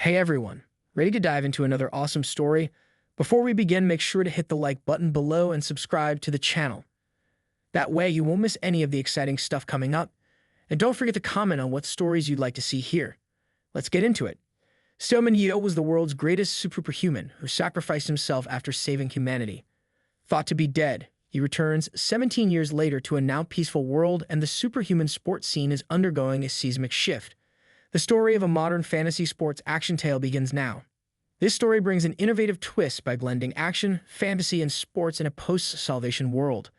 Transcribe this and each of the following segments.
Hey everyone, ready to dive into another awesome story? Before we begin, make sure to hit the like button below and subscribe to the channel. That way you won't miss any of the exciting stuff coming up. And don't forget to comment on what stories you'd like to see here. Let's get into it. Stillman Yeo was the world's greatest superhuman who sacrificed himself after saving humanity. Thought to be dead, he returns 17 years later to a now peaceful world, and the superhuman sports scene is undergoing a seismic shift. The story of a modern fantasy sports action tale begins now. This story brings an innovative twist by blending action, fantasy, and sports in a post-Salvation world.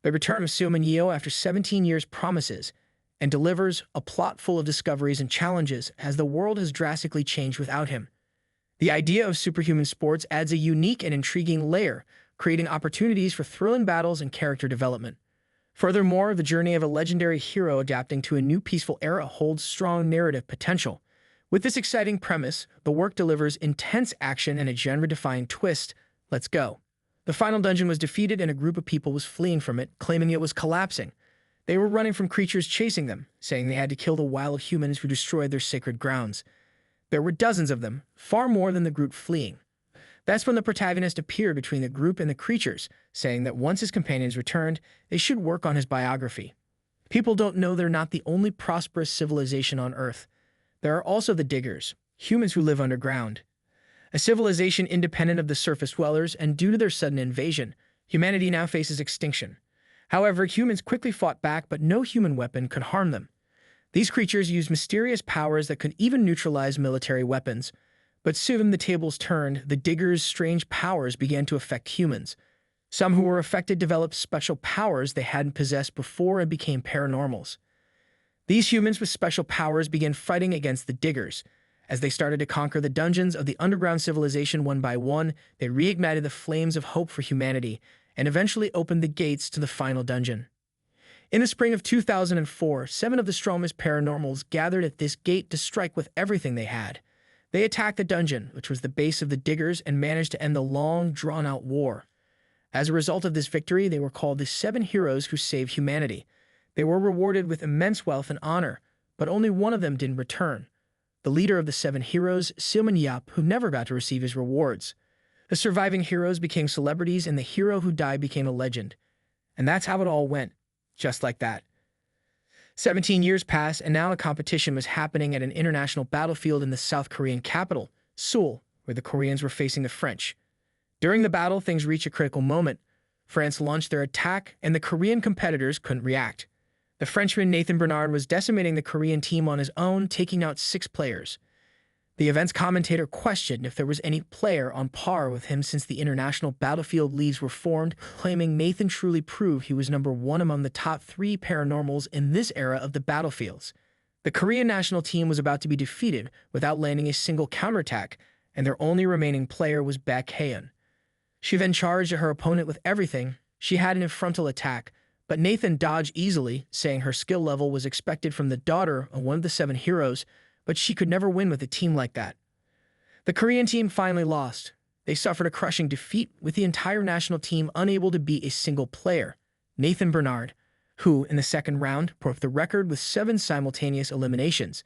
The return of Stillman Yeo after 17 years promises and delivers a plot full of discoveries and challenges as the world has drastically changed without him. The idea of superhuman sports adds a unique and intriguing layer, creating opportunities for thrilling battles and character development. Furthermore, the journey of a legendary hero adapting to a new peaceful era holds strong narrative potential. With this exciting premise, the work delivers intense action and a genre-defying twist. Let's go. The final dungeon was defeated and a group of people was fleeing from it, claiming it was collapsing. They were running from creatures chasing them, saying they had to kill the wild humans who destroyed their sacred grounds. There were dozens of them, far more than the group fleeing. That's when the protagonist appeared between the group and the creatures, saying that once his companions returned, they should work on his biography. People don't know they're not the only prosperous civilization on Earth. There are also the Diggers, humans who live underground. A civilization independent of the surface dwellers, and due to their sudden invasion, humanity now faces extinction. However, humans quickly fought back, but no human weapon could harm them. These creatures used mysterious powers that could even neutralize military weapons. But soon the tables turned. The Diggers' strange powers began to affect humans. Some who were affected developed special powers they hadn't possessed before and became paranormals. These humans with special powers began fighting against the Diggers. As they started to conquer the dungeons of the underground civilization one by one, they reignited the flames of hope for humanity and eventually opened the gates to the final dungeon. In the spring of 2004, 7 of the strongest paranormals gathered at this gate to strike with everything they had. They attacked the dungeon, which was the base of the Diggers, and managed to end the long, drawn-out war. As a result of this victory, they were called the 7 heroes who saved humanity. They were rewarded with immense wealth and honor, but only one of them didn't return. The leader of the 7 heroes, Stillman Yeo, who never got to receive his rewards. The surviving heroes became celebrities, and the hero who died became a legend. And that's how it all went, just like that. 17 years passed, and now a competition was happening at an international battlefield in the South Korean capital, Seoul, where the Koreans were facing the French. During the battle, things reached a critical moment. France launched their attack, and the Korean competitors couldn't react. The Frenchman Nathan Bernard was decimating the Korean team on his own, taking out 6 players. The event's commentator questioned if there was any player on par with him since the international battlefield leagues were formed, claiming Nathan truly proved he was number 1 among the top 3 paranormals in this era of the battlefields. The Korean national team was about to be defeated without landing a single counterattack, and their only remaining player was Baek Haeun. She then charged at her opponent with everything. She had an frontal attack, but Nathan dodged easily, saying her skill level was expected from the daughter of one of the 7 heroes, but she could never win with a team like that. The Korean team finally lost. They suffered a crushing defeat, with the entire national team unable to beat a single player, Nathan Bernard, who, in the second round, broke the record with 7 simultaneous eliminations.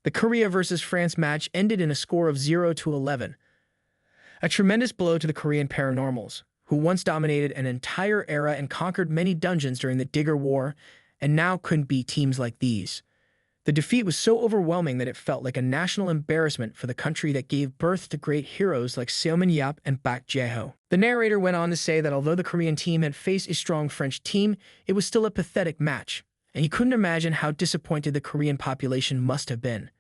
The Korea versus France match ended in a score of 0-11. A tremendous blow to the Korean paranormals, who once dominated an entire era and conquered many dungeons during the Digger War, and now couldn't beat teams like these. The defeat was so overwhelming that it felt like a national embarrassment for the country that gave birth to great heroes like Stillman Yeo and Baek Jae-ho. The narrator went on to say that although the Korean team had faced a strong French team, it was still a pathetic match, and he couldn't imagine how disappointed the Korean population must have been.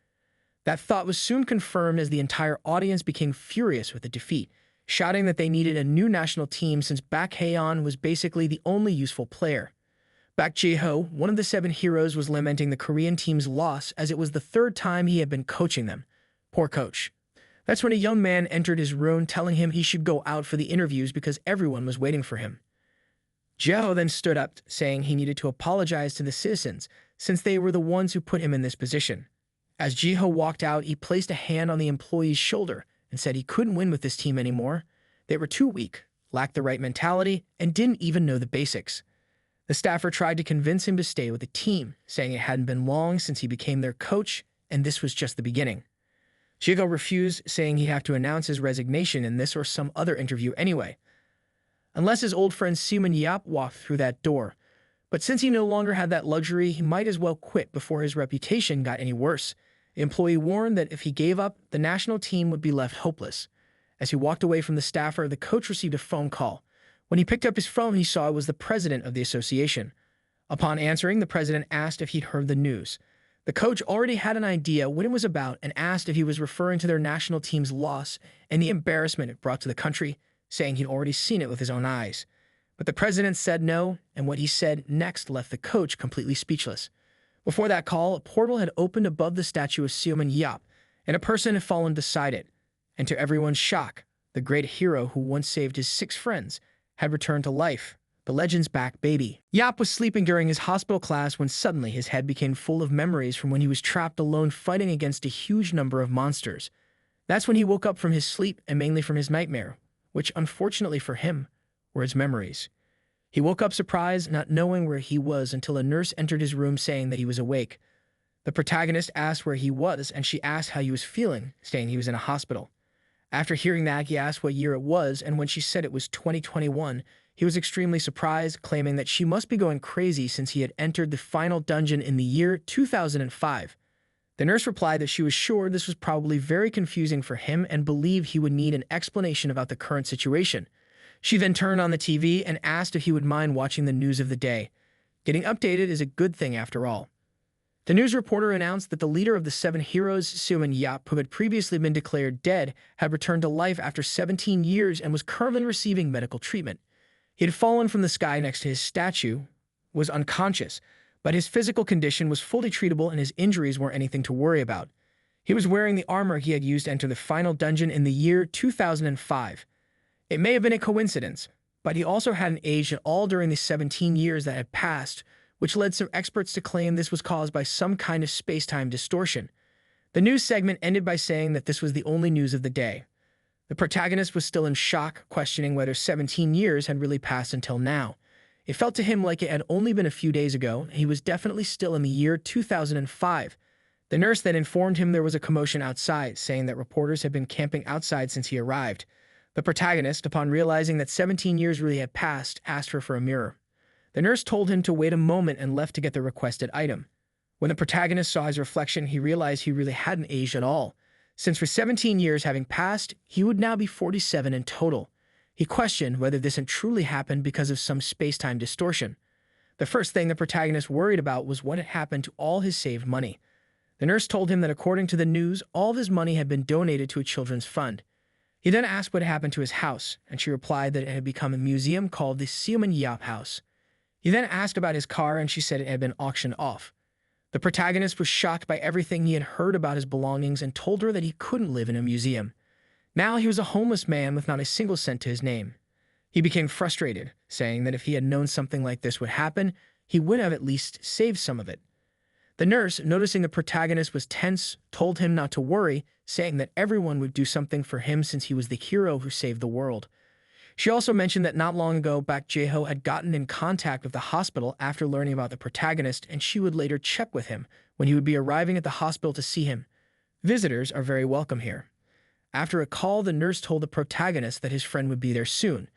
That thought was soon confirmed as the entire audience became furious with the defeat, shouting that they needed a new national team since Baek Haeun was basically the only useful player. Baek Jae-ho, one of the 7 heroes, was lamenting the Korean team's loss as it was the 3rd time he had been coaching them. Poor coach. That's when a young man entered his room telling him he should go out for the interviews because everyone was waiting for him. Jae-ho then stood up, saying he needed to apologize to the citizens since they were the ones who put him in this position. As Jae-ho walked out, he placed a hand on the employee's shoulder and said he couldn't win with this team anymore. They were too weak, lacked the right mentality, and didn't even know the basics. The staffer tried to convince him to stay with the team, saying it hadn't been long since he became their coach, and this was just the beginning. Jiho refused, saying he'd have to announce his resignation in this or some other interview anyway, unless his old friend Seaman Yap walked through that door. But since he no longer had that luxury, he might as well quit before his reputation got any worse. The employee warned that if he gave up, the national team would be left hopeless. As he walked away from the staffer, the coach received a phone call. When he picked up his phone, he saw it was the president of the association. Upon answering, the president asked if he'd heard the news. The coach already had an idea what it was about and asked if he was referring to their national team's loss and the embarrassment it brought to the country, saying he'd already seen it with his own eyes. But the president said no, and what he said next left the coach completely speechless. Before that call, a portal had opened above the statue of Seaman Yap, and a person had fallen beside it. And to everyone's shock, the great hero who once saved his 6 friends had returned to life, the legend's back baby. Yap was sleeping during his hospital class when suddenly his head became full of memories from when he was trapped alone fighting against a huge number of monsters. That's when he woke up from his sleep and mainly from his nightmare, which, unfortunately for him, were his memories. He woke up surprised, not knowing where he was until a nurse entered his room saying that he was awake. The protagonist asked where he was, and she asked how he was feeling, saying he was in a hospital. After hearing that, he asked what year it was, and when she said it was 2021, he was extremely surprised, claiming that she must be going crazy since he had entered the final dungeon in the year 2005. The nurse replied that she was sure this was probably very confusing for him and believed he would need an explanation about the current situation. She then turned on the TV and asked if he would mind watching the news of the day. Getting updated is a good thing after all. The news reporter announced that the leader of the 7 heroes, Seaman Yap, who had previously been declared dead, had returned to life after 17 years and was currently receiving medical treatment. He had fallen from the sky next to his statue, was unconscious, but his physical condition was fully treatable and his injuries weren't anything to worry about. He was wearing the armor he had used to enter the final dungeon in the year 2005. It may have been a coincidence, but he also hadn't aged at all during the 17 years that had passed, which led some experts to claim this was caused by some kind of space-time distortion. The news segment ended by saying that this was the only news of the day. The protagonist was still in shock, questioning whether 17 years had really passed until now. It felt to him like it had only been a few days ago, and he was definitely still in the year 2005. The nurse then informed him there was a commotion outside, saying that reporters had been camping outside since he arrived. The protagonist, upon realizing that 17 years really had passed, asked her for a mirror. The nurse told him to wait a moment and left to get the requested item. When the protagonist saw his reflection, he realized he really hadn't aged at all. Since for 17 years having passed, he would now be 47 in total. He questioned whether this had truly happened because of some space-time distortion. The first thing the protagonist worried about was what had happened to all his saved money. The nurse told him that according to the news, all of his money had been donated to a children's fund. He then asked what happened to his house, and she replied that it had become a museum called the Seaman Yap House. He then asked about his car, and she said it had been auctioned off. The protagonist was shocked by everything he had heard about his belongings and told her that he couldn't live in a museum. Now he was a homeless man with not a single cent to his name. He became frustrated, saying that if he had known something like this would happen, he would have at least saved some of it. The nurse, noticing the protagonist was tense, told him not to worry, saying that everyone would do something for him since he was the hero who saved the world. She also mentioned that not long ago, Bak Jae-ho had gotten in contact with the hospital after learning about the protagonist, and she would later check with him when he would be arriving at the hospital to see him. Visitors are very welcome here. After a call, the nurse told the protagonist that his friend would be there soon.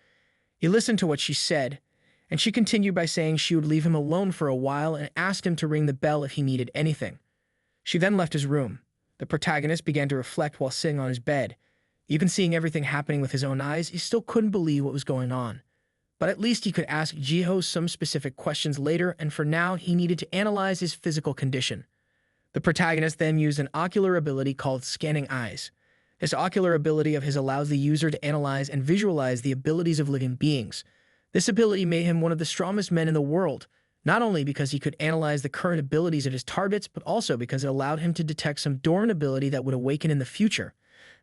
He listened to what she said, and she continued by saying she would leave him alone for a while and asked him to ring the bell if he needed anything. She then left his room. The protagonist began to reflect while sitting on his bed. Even seeing everything happening with his own eyes, he still couldn't believe what was going on. But at least he could ask Jiho some specific questions later, and for now, he needed to analyze his physical condition. The protagonist then used an ocular ability called scanning eyes. This ocular ability of his allows the user to analyze and visualize the abilities of living beings. This ability made him one of the strongest men in the world, not only because he could analyze the current abilities of his targets, but also because it allowed him to detect some dormant ability that would awaken in the future.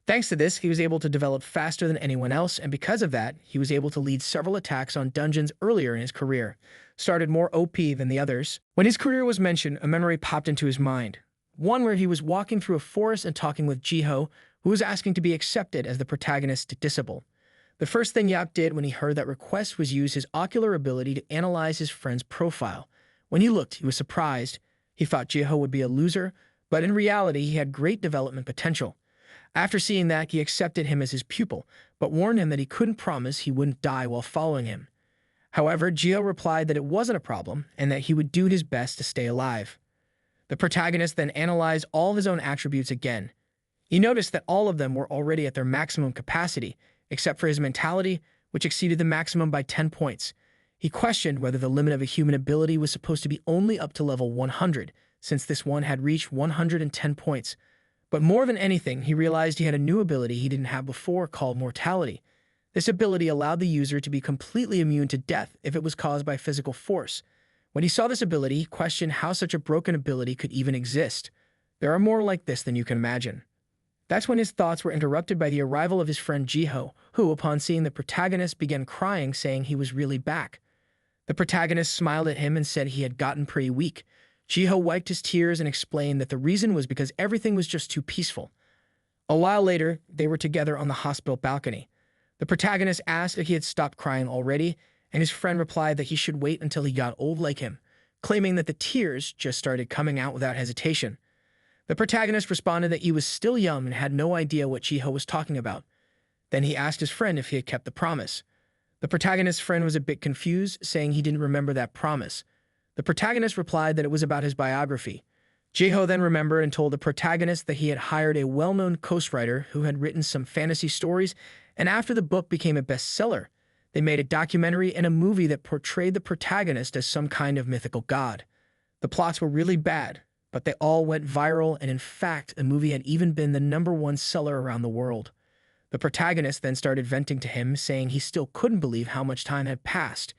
Thanks to this, he was able to develop faster than anyone else, and because of that, he was able to lead several attacks on dungeons earlier in his career, started more OP than the others. When his career was mentioned, a memory popped into his mind. One where he was walking through a forest and talking with Jiho, who was asking to be accepted as the protagonist's disciple. The first thing Yap did when he heard that request was use his ocular ability to analyze his friend's profile. When he looked, he was surprised. He thought Jiho would be a loser, but in reality, he had great development potential. After seeing that, he accepted him as his pupil, but warned him that he couldn't promise he wouldn't die while following him. However, Gio replied that it wasn't a problem and that he would do his best to stay alive. The protagonist then analyzed all of his own attributes again. He noticed that all of them were already at their maximum capacity, except for his mentality, which exceeded the maximum by 10 points. He questioned whether the limit of a human ability was supposed to be only up to level 100, since this one had reached 110 points. But more than anything, he realized he had a new ability he didn't have before called mortality. This ability allowed the user to be completely immune to death if it was caused by physical force. When he saw this ability, he questioned how such a broken ability could even exist. There are more like this than you can imagine. That's when his thoughts were interrupted by the arrival of his friend Jiho, who, upon seeing the protagonist, began crying, saying he was really back. The protagonist smiled at him and said he had gotten pretty weak. Jiho wiped his tears and explained that the reason was because everything was just too peaceful. A while later, they were together on the hospital balcony. The protagonist asked if he had stopped crying already, and his friend replied that he should wait until he got old like him, claiming that the tears just started coming out without hesitation. The protagonist responded that he was still young and had no idea what Jiho was talking about. Then he asked his friend if he had kept the promise. The protagonist's friend was a bit confused, saying he didn't remember that promise. The protagonist replied that it was about his biography. Jiho then remembered and told the protagonist that he had hired a well-known ghostwriter who had written some fantasy stories, and after the book became a bestseller, they made a documentary and a movie that portrayed the protagonist as some kind of mythical god. The plots were really bad, but they all went viral, and in fact, the movie had even been the #1 seller around the world. The protagonist then started venting to him, saying he still couldn't believe how much time had passed.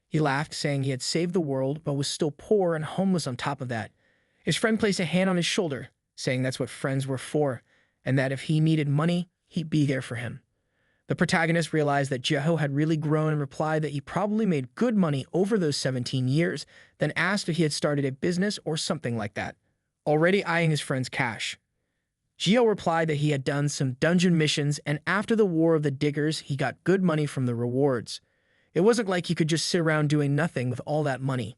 He laughed, saying he had saved the world, but was still poor and homeless on top of that. His friend placed a hand on his shoulder, saying that's what friends were for, and that if he needed money, he'd be there for him. The protagonist realized that Jiho had really grown and replied that he probably made good money over those 17 years, then asked if he had started a business or something like that, already eyeing his friend's cash. Jiho replied that he had done some dungeon missions, and after the War of the Diggers, he got good money from the rewards. It wasn't like he could just sit around doing nothing with all that money.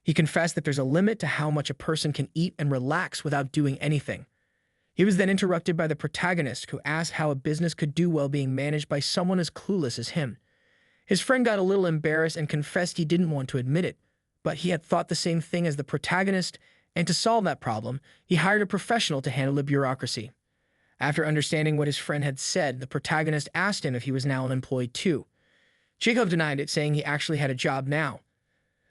He confessed that there's a limit to how much a person can eat and relax without doing anything. He was then interrupted by the protagonist, who asked how a business could do well being managed by someone as clueless as him. His friend got a little embarrassed and confessed he didn't want to admit it, but he had thought the same thing as the protagonist, and to solve that problem, he hired a professional to handle the bureaucracy. After understanding what his friend had said, the protagonist asked him if he was now unemployed too. Jacob denied it, saying he actually had a job now.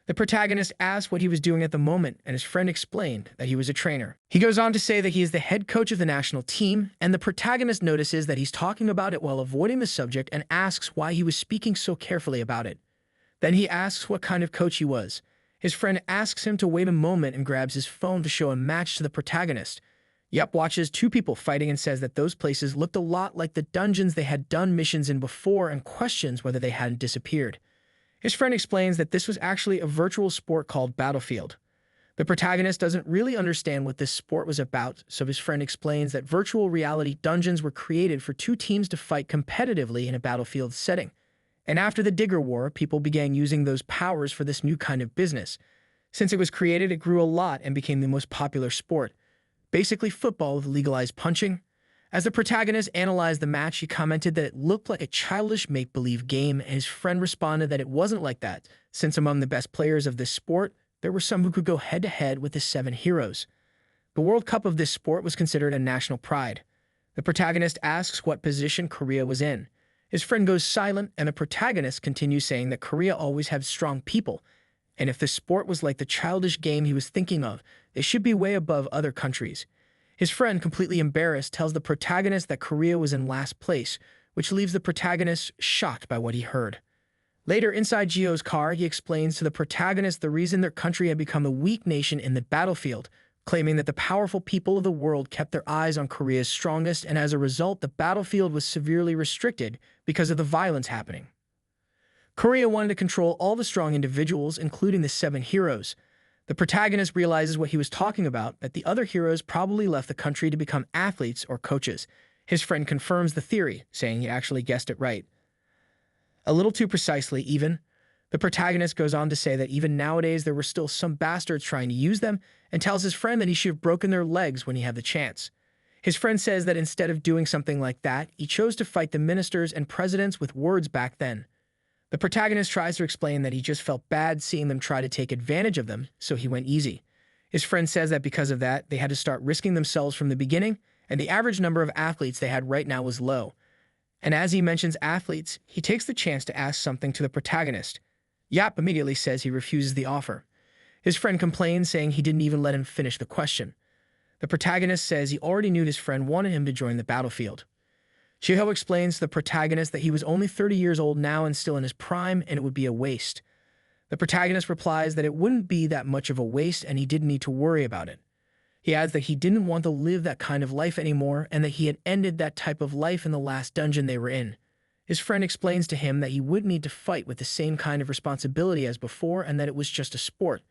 The protagonist asked what he was doing at the moment, and his friend explained that he was a trainer. He goes on to say that he is the head coach of the national team, and the protagonist notices that he's talking about it while avoiding the subject and asks why he was speaking so carefully about it. Then he asks what kind of coach he was. His friend asks him to wait a moment and grabs his phone to show a match to the protagonist. Yep watches two people fighting and says that those places looked a lot like the dungeons they had done missions in before, and questions whether they hadn't disappeared. His friend explains that this was actually a virtual sport called Battlefield. The protagonist doesn't really understand what this sport was about, so his friend explains that virtual reality dungeons were created for two teams to fight competitively in a battlefield setting. And after the Digger War, people began using those powers for this new kind of business. Since it was created, it grew a lot and became the most popular sport. Basically football with legalized punching. As the protagonist analyzed the match, he commented that it looked like a childish make-believe game, and his friend responded that it wasn't like that, since among the best players of this sport, there were some who could go head-to-head with the 7 heroes. The World Cup of this sport was considered a national pride. The protagonist asks what position Korea was in. His friend goes silent, and the protagonist continues saying that Korea always had strong people, and if this sport was like the childish game he was thinking of, it should be way above other countries. His friend, completely embarrassed, tells the protagonist that Korea was in last place, which leaves the protagonist shocked by what he heard. Later, inside Gio's car, he explains to the protagonist the reason their country had become a weak nation in the battlefield, claiming that the powerful people of the world kept their eyes on Korea's strongest, and as a result, the battlefield was severely restricted because of the violence happening. Korea wanted to control all the strong individuals, including the 7 heroes. The protagonist realizes what he was talking about, that the other heroes probably left the country to become athletes or coaches. His friend confirms the theory, saying he actually guessed it right. A little too precisely, even. The protagonist goes on to say that even nowadays there were still some bastards trying to use them, and tells his friend that he should have broken their legs when he had the chance. His friend says that instead of doing something like that, he chose to fight the ministers and presidents with words back then. The protagonist tries to explain that he just felt bad seeing them try to take advantage of them, so he went easy. His friend says that because of that, they had to start risking themselves from the beginning, and the average number of athletes they had right now was low. And as he mentions athletes, he takes the chance to ask something to the protagonist. Yap immediately says he refuses the offer. His friend complains, saying he didn't even let him finish the question. The protagonist says he already knew his friend wanted him to join the battlefield. Jiho explains to the protagonist that he was only 30 years old now and still in his prime, and it would be a waste. The protagonist replies that it wouldn't be that much of a waste and he didn't need to worry about it. He adds that he didn't want to live that kind of life anymore and that he had ended that type of life in the last dungeon they were in. His friend explains to him that he wouldn't need to fight with the same kind of responsibility as before and that it was just a sport.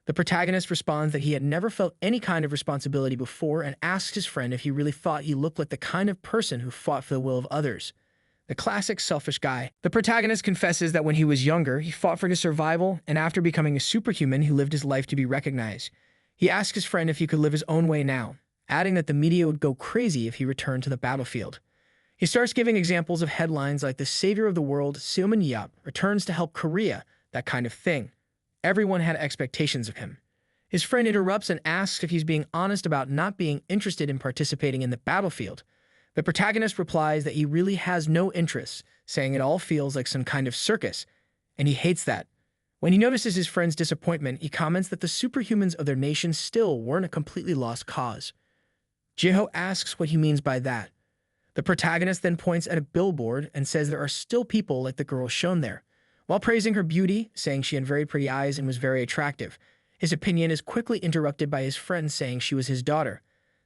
The protagonist responds that he had never felt any kind of responsibility before and asks his friend if he really thought he looked like the kind of person who fought for the will of others. The classic selfish guy. The protagonist confesses that when he was younger, he fought for his survival, and after becoming a superhuman, he lived his life to be recognized. He asks his friend if he could live his own way now, adding that the media would go crazy if he returned to the battlefield. He starts giving examples of headlines like the savior of the world, Seomin Yap, returns to help Korea, that kind of thing. Everyone had expectations of him. His friend interrupts and asks if he's being honest about not being interested in participating in the battlefield. The protagonist replies that he really has no interest, saying it all feels like some kind of circus, and he hates that. When he notices his friend's disappointment, he comments that the superhumans of their nation still weren't a completely lost cause. Jiho asks what he means by that. The protagonist then points at a billboard and says there are still people like the girl shown there. While praising her beauty, saying she had very pretty eyes and was very attractive, his opinion is quickly interrupted by his friend saying she was his daughter.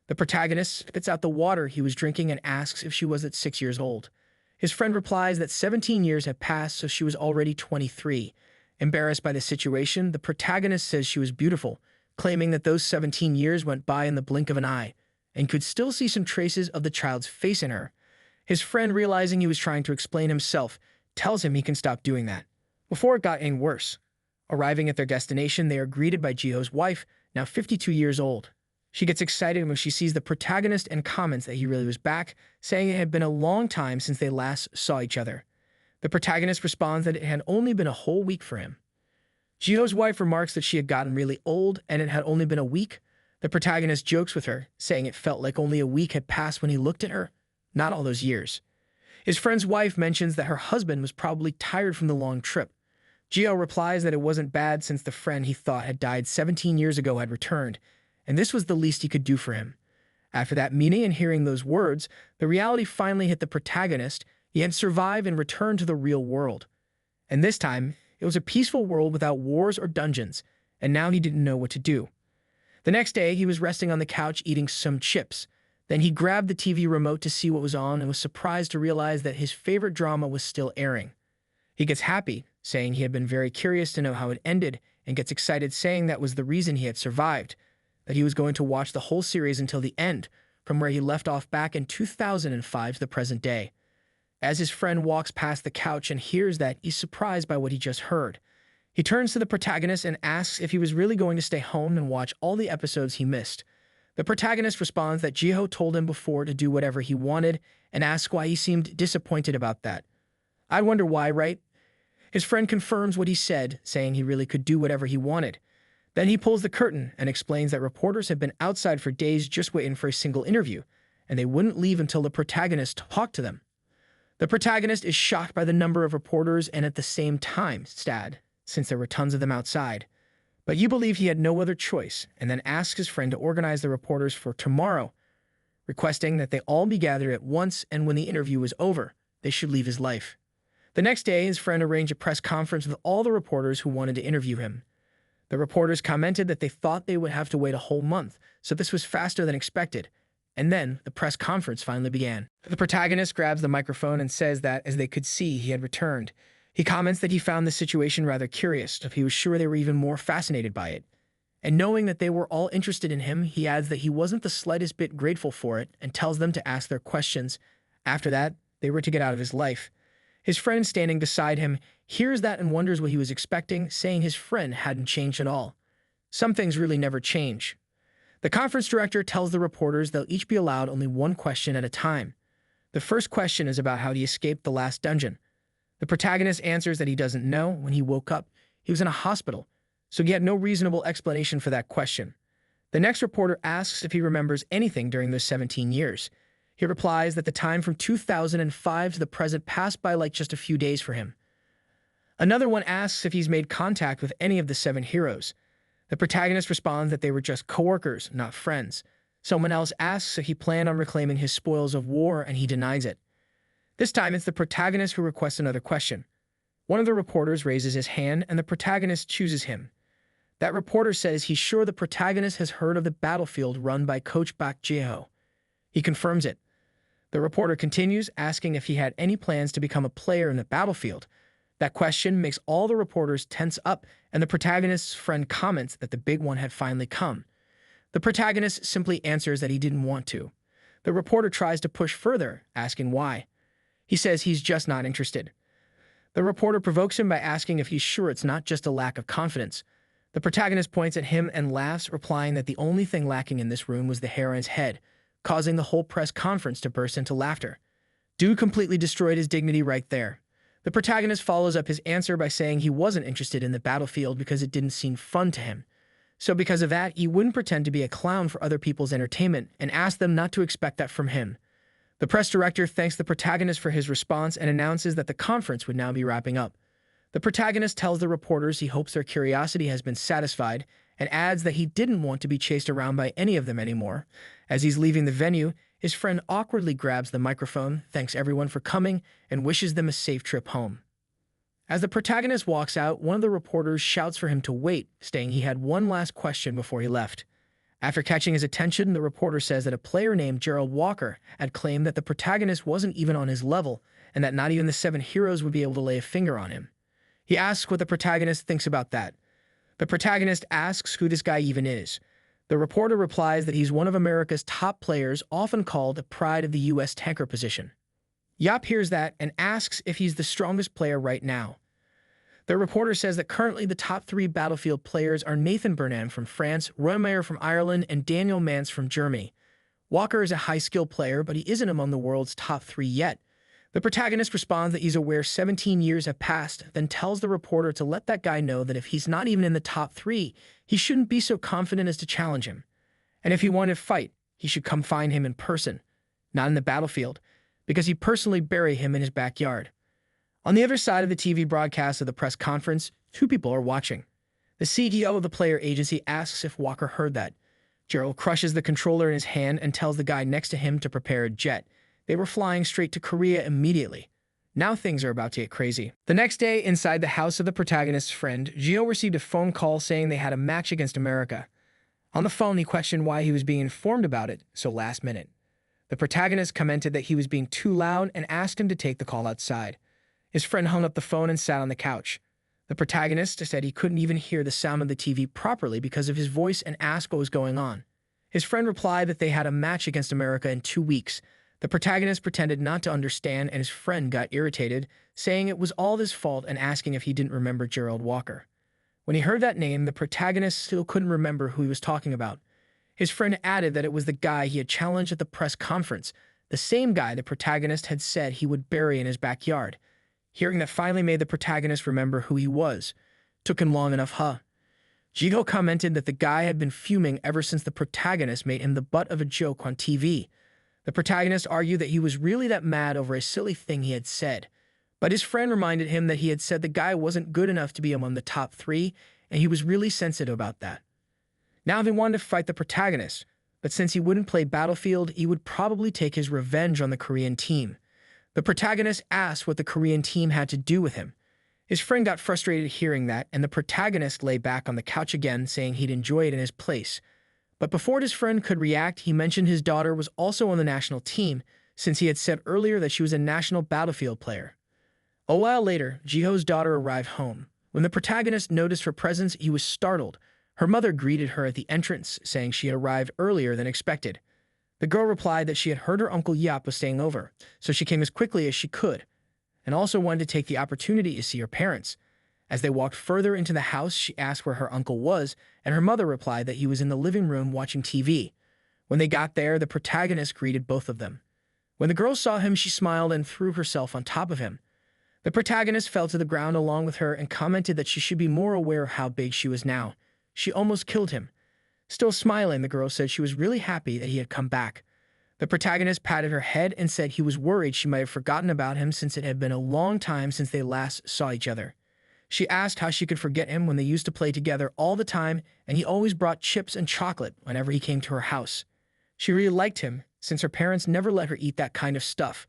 The protagonist spits out the water he was drinking and asks if she was at 6 years old. His friend replies that 17 years had passed, so she was already 23. Embarrassed by the situation, the protagonist says she was beautiful, claiming that those 17 years went by in the blink of an eye, and could still see some traces of the child's face in her. His friend, realizing he was trying to explain himself, tells him he can stop doing that. Before it got any worse. Arriving at their destination, they are greeted by Jiho's wife, now 52 years old. She gets excited when she sees the protagonist and comments that he really was back, saying it had been a long time since they last saw each other. The protagonist responds that it had only been a whole week for him. Jiho's wife remarks that she had gotten really old and it had only been a week. The protagonist jokes with her, saying it felt like only a week had passed when he looked at her, not all those years. His friend's wife mentions that her husband was probably tired from the long trip. Jiho replies that it wasn't bad since the friend he thought had died 17 years ago had returned, and this was the least he could do for him. After that meeting and hearing those words, the reality finally hit the protagonist. He had survived and returned to the real world. And this time, it was a peaceful world without wars or dungeons, and now he didn't know what to do. The next day, he was resting on the couch eating some chips. Then he grabbed the TV remote to see what was on and was surprised to realize that his favorite drama was still airing. He gets happy, saying he had been very curious to know how it ended, and gets excited saying that was the reason he had survived, that he was going to watch the whole series until the end, from where he left off back in 2005 to the present day. As his friend walks past the couch and hears that, he's surprised by what he just heard. He turns to the protagonist and asks if he was really going to stay home and watch all the episodes he missed. The protagonist responds that Jiho told him before to do whatever he wanted and asks why he seemed disappointed about that. I wonder why, right? His friend confirms what he said, saying he really could do whatever he wanted. Then he pulls the curtain and explains that reporters have been outside for days just waiting for a single interview, and they wouldn't leave until the protagonist talked to them. The protagonist is shocked by the number of reporters and at the same time sad, since there were tons of them outside. But you believe he had no other choice, and then asks his friend to organize the reporters for tomorrow, requesting that they all be gathered at once, and when the interview was over, they should leave his life. The next day, his friend arranged a press conference with all the reporters who wanted to interview him. The reporters commented that they thought they would have to wait a whole month, so this was faster than expected. And then the press conference finally began. The protagonist grabs the microphone and says that, as they could see, he had returned. He comments that he found the situation rather curious, if he was sure they were even more fascinated by it. And knowing that they were all interested in him, he adds that he wasn't the slightest bit grateful for it and tells them to ask their questions. After that, they were to get out of his life. His friend standing beside him hears that and wonders what he was expecting, saying his friend hadn't changed at all. Some things really never change. The conference director tells the reporters they'll each be allowed only one question at a time. The first question is about how he escaped the last dungeon. The protagonist answers that he doesn't know. When he woke up, he was in a hospital, so he had no reasonable explanation for that question. The next reporter asks if he remembers anything during those 17 years. He replies that the time from 2005 to the present passed by like just a few days for him. Another one asks if he's made contact with any of the 7 heroes. The protagonist responds that they were just coworkers, not friends. Someone else asks if he planned on reclaiming his spoils of war, and he denies it. This time, it's the protagonist who requests another question. One of the reporters raises his hand, and the protagonist chooses him. That reporter says he's sure the protagonist has heard of the battlefield run by Coach Bak Jiho. He confirms it. The reporter continues, asking if he had any plans to become a player in the battlefield. That question makes all the reporters tense up, and the protagonist's friend comments that the big one had finally come. The protagonist simply answers that he didn't want to. The reporter tries to push further, asking why. He says he's just not interested. The reporter provokes him by asking if he's sure it's not just a lack of confidence. The protagonist points at him and laughs, replying that the only thing lacking in this room was the hair on his head, causing the whole press conference to burst into laughter. Dude completely destroyed his dignity right there. The protagonist follows up his answer by saying he wasn't interested in the battlefield because it didn't seem fun to him. So because of that, he wouldn't pretend to be a clown for other people's entertainment and asked them not to expect that from him. The press director thanks the protagonist for his response and announces that the conference would now be wrapping up. The protagonist tells the reporters he hopes their curiosity has been satisfied and adds that he didn't want to be chased around by any of them anymore. As he's leaving the venue, his friend awkwardly grabs the microphone, thanks everyone for coming, and wishes them a safe trip home. As the protagonist walks out, one of the reporters shouts for him to wait, stating he had one last question before he left. After catching his attention, the reporter says that a player named Gerald Walker had claimed that the protagonist wasn't even on his level, and that not even the 7 heroes would be able to lay a finger on him. He asks what the protagonist thinks about that. The protagonist asks who this guy even is. The reporter replies that he's one of America's top players, often called the pride of the U.S. tanker position. Yap hears that and asks if he's the strongest player right now. The reporter says that currently the top 3 battlefield players are Nathan Burnham from France, Roy Meyer from Ireland, and Daniel Mance from Germany. Walker is a high-skill player, but he isn't among the world's top 3 yet. The protagonist responds that he's aware 17 years have passed, then tells the reporter to let that guy know that if he's not even in the top 3, he shouldn't be so confident as to challenge him. And if he wanted to fight, he should come find him in person, not in the battlefield, because he'd personally bury him in his backyard. On the other side of the TV broadcast of the press conference, 2 people are watching. The CEO of the player agency asks if Walker heard that. Gerald crushes the controller in his hand and tells the guy next to him to prepare a jet. They were flying straight to Korea immediately. Now things are about to get crazy. The next day, inside the house of the protagonist's friend, Gio received a phone call saying they had a match against America. On the phone, he questioned why he was being informed about it so last minute. The protagonist commented that he was being too loud and asked him to take the call outside. His friend hung up the phone and sat on the couch. The protagonist said he couldn't even hear the sound of the TV properly because of his voice and asked what was going on. His friend replied that they had a match against America in 2 weeks. The protagonist pretended not to understand, and his friend got irritated, saying it was all his fault and asking if he didn't remember Gerald Walker. When he heard that name, the protagonist still couldn't remember who he was talking about. His friend added that it was the guy he had challenged at the press conference, the same guy the protagonist had said he would bury in his backyard. Hearing that finally made the protagonist remember who he was. Took him long enough, huh? Jigo commented that the guy had been fuming ever since the protagonist made him the butt of a joke on TV. The protagonist argued that he was really that mad over a silly thing he had said, but his friend reminded him that he had said the guy wasn't good enough to be among the top 3, and he was really sensitive about that. Now they wanted to fight the protagonist, but since he wouldn't play Battlefield, he would probably take his revenge on the Korean team. The protagonist asked what the Korean team had to do with him. His friend got frustrated hearing that, and the protagonist lay back on the couch again, saying he'd enjoy it in his place. But before his friend could react, he mentioned his daughter was also on the national team, since he had said earlier that she was a national battlefield player. A while later, Jiho's daughter arrived home. When the protagonist noticed her presence, he was startled. Her mother greeted her at the entrance, saying she had arrived earlier than expected. The girl replied that she had heard her uncle Yap was staying over, so she came as quickly as she could, and also wanted to take the opportunity to see her parents. As they walked further into the house, she asked where her uncle was, and her mother replied that he was in the living room watching TV. When they got there, the protagonist greeted both of them. When the girl saw him, she smiled and threw herself on top of him. The protagonist fell to the ground along with her and commented that she should be more aware of how big she was now. She almost killed him. Still smiling, the girl said she was really happy that he had come back. The protagonist patted her head and said he was worried she might have forgotten about him since it had been a long time since they last saw each other. She asked how she could forget him when they used to play together all the time, and he always brought chips and chocolate whenever he came to her house. She really liked him, since her parents never let her eat that kind of stuff.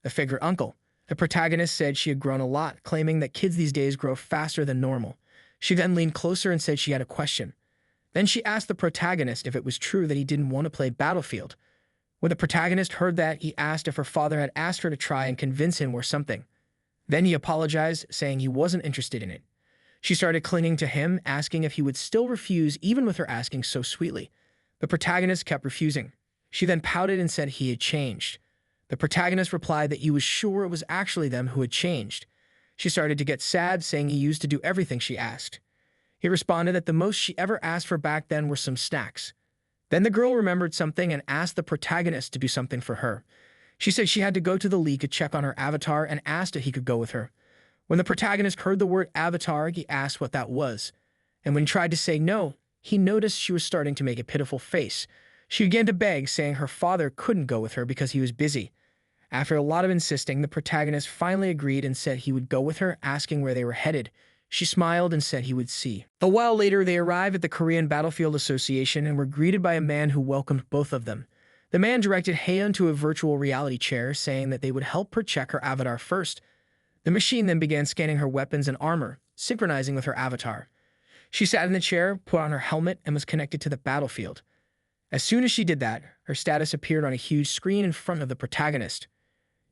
The figure uncle. The protagonist said she had grown a lot, claiming that kids these days grow faster than normal. She then leaned closer and said she had a question. Then she asked the protagonist if it was true that he didn't want to play Battlefield. When the protagonist heard that, he asked if her father had asked her to try and convince him or something. Then he apologized, saying he wasn't interested in it. She started clinging to him, asking if he would still refuse even with her asking so sweetly. The protagonist kept refusing. She then pouted and said he had changed. The protagonist replied that he was sure it was actually them who had changed. She started to get sad, saying he used to do everything she asked. He responded that the most she ever asked for back then were some snacks. Then the girl remembered something and asked the protagonist to do something for her. She said she had to go to the league to check on her avatar and asked if he could go with her. When the protagonist heard the word avatar, he asked what that was. And when he tried to say no, he noticed she was starting to make a pitiful face. She began to beg, saying her father couldn't go with her because he was busy. After a lot of insisting, the protagonist finally agreed and said he would go with her, asking where they were headed. She smiled and said he would see. A while later, they arrived at the Korean Battlefield Association and were greeted by a man who welcomed both of them. The man directed Haeun to a virtual reality chair, saying that they would help her check her avatar first. The machine then began scanning her weapons and armor, synchronizing with her avatar. She sat in the chair, put on her helmet, and was connected to the battlefield. As soon as she did that, her status appeared on a huge screen in front of the protagonist.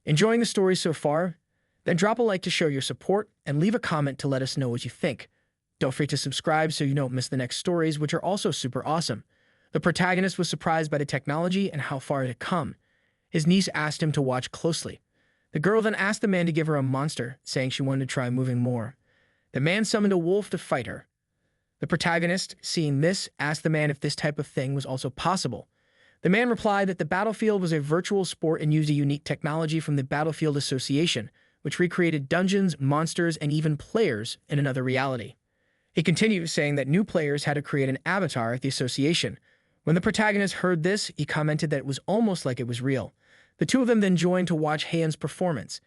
Enjoying the story so far? Then drop a like to show your support and leave a comment to let us know what you think. Don't forget to subscribe so you don't miss the next stories, which are also super awesome. The protagonist was surprised by the technology and how far it had come. His niece asked him to watch closely. The girl then asked the man to give her a monster, saying she wanted to try moving more. The man summoned a wolf to fight her. The protagonist, seeing this, asked the man if this type of thing was also possible. The man replied that the battlefield was a virtual sport and used a unique technology from the Battlefield Association, which recreated dungeons, monsters, and even players in another reality. He continued, saying that new players had to create an avatar at the association. When the protagonist heard this, he commented that it was almost like it was real. The two of them then joined to watch Haeun's performance.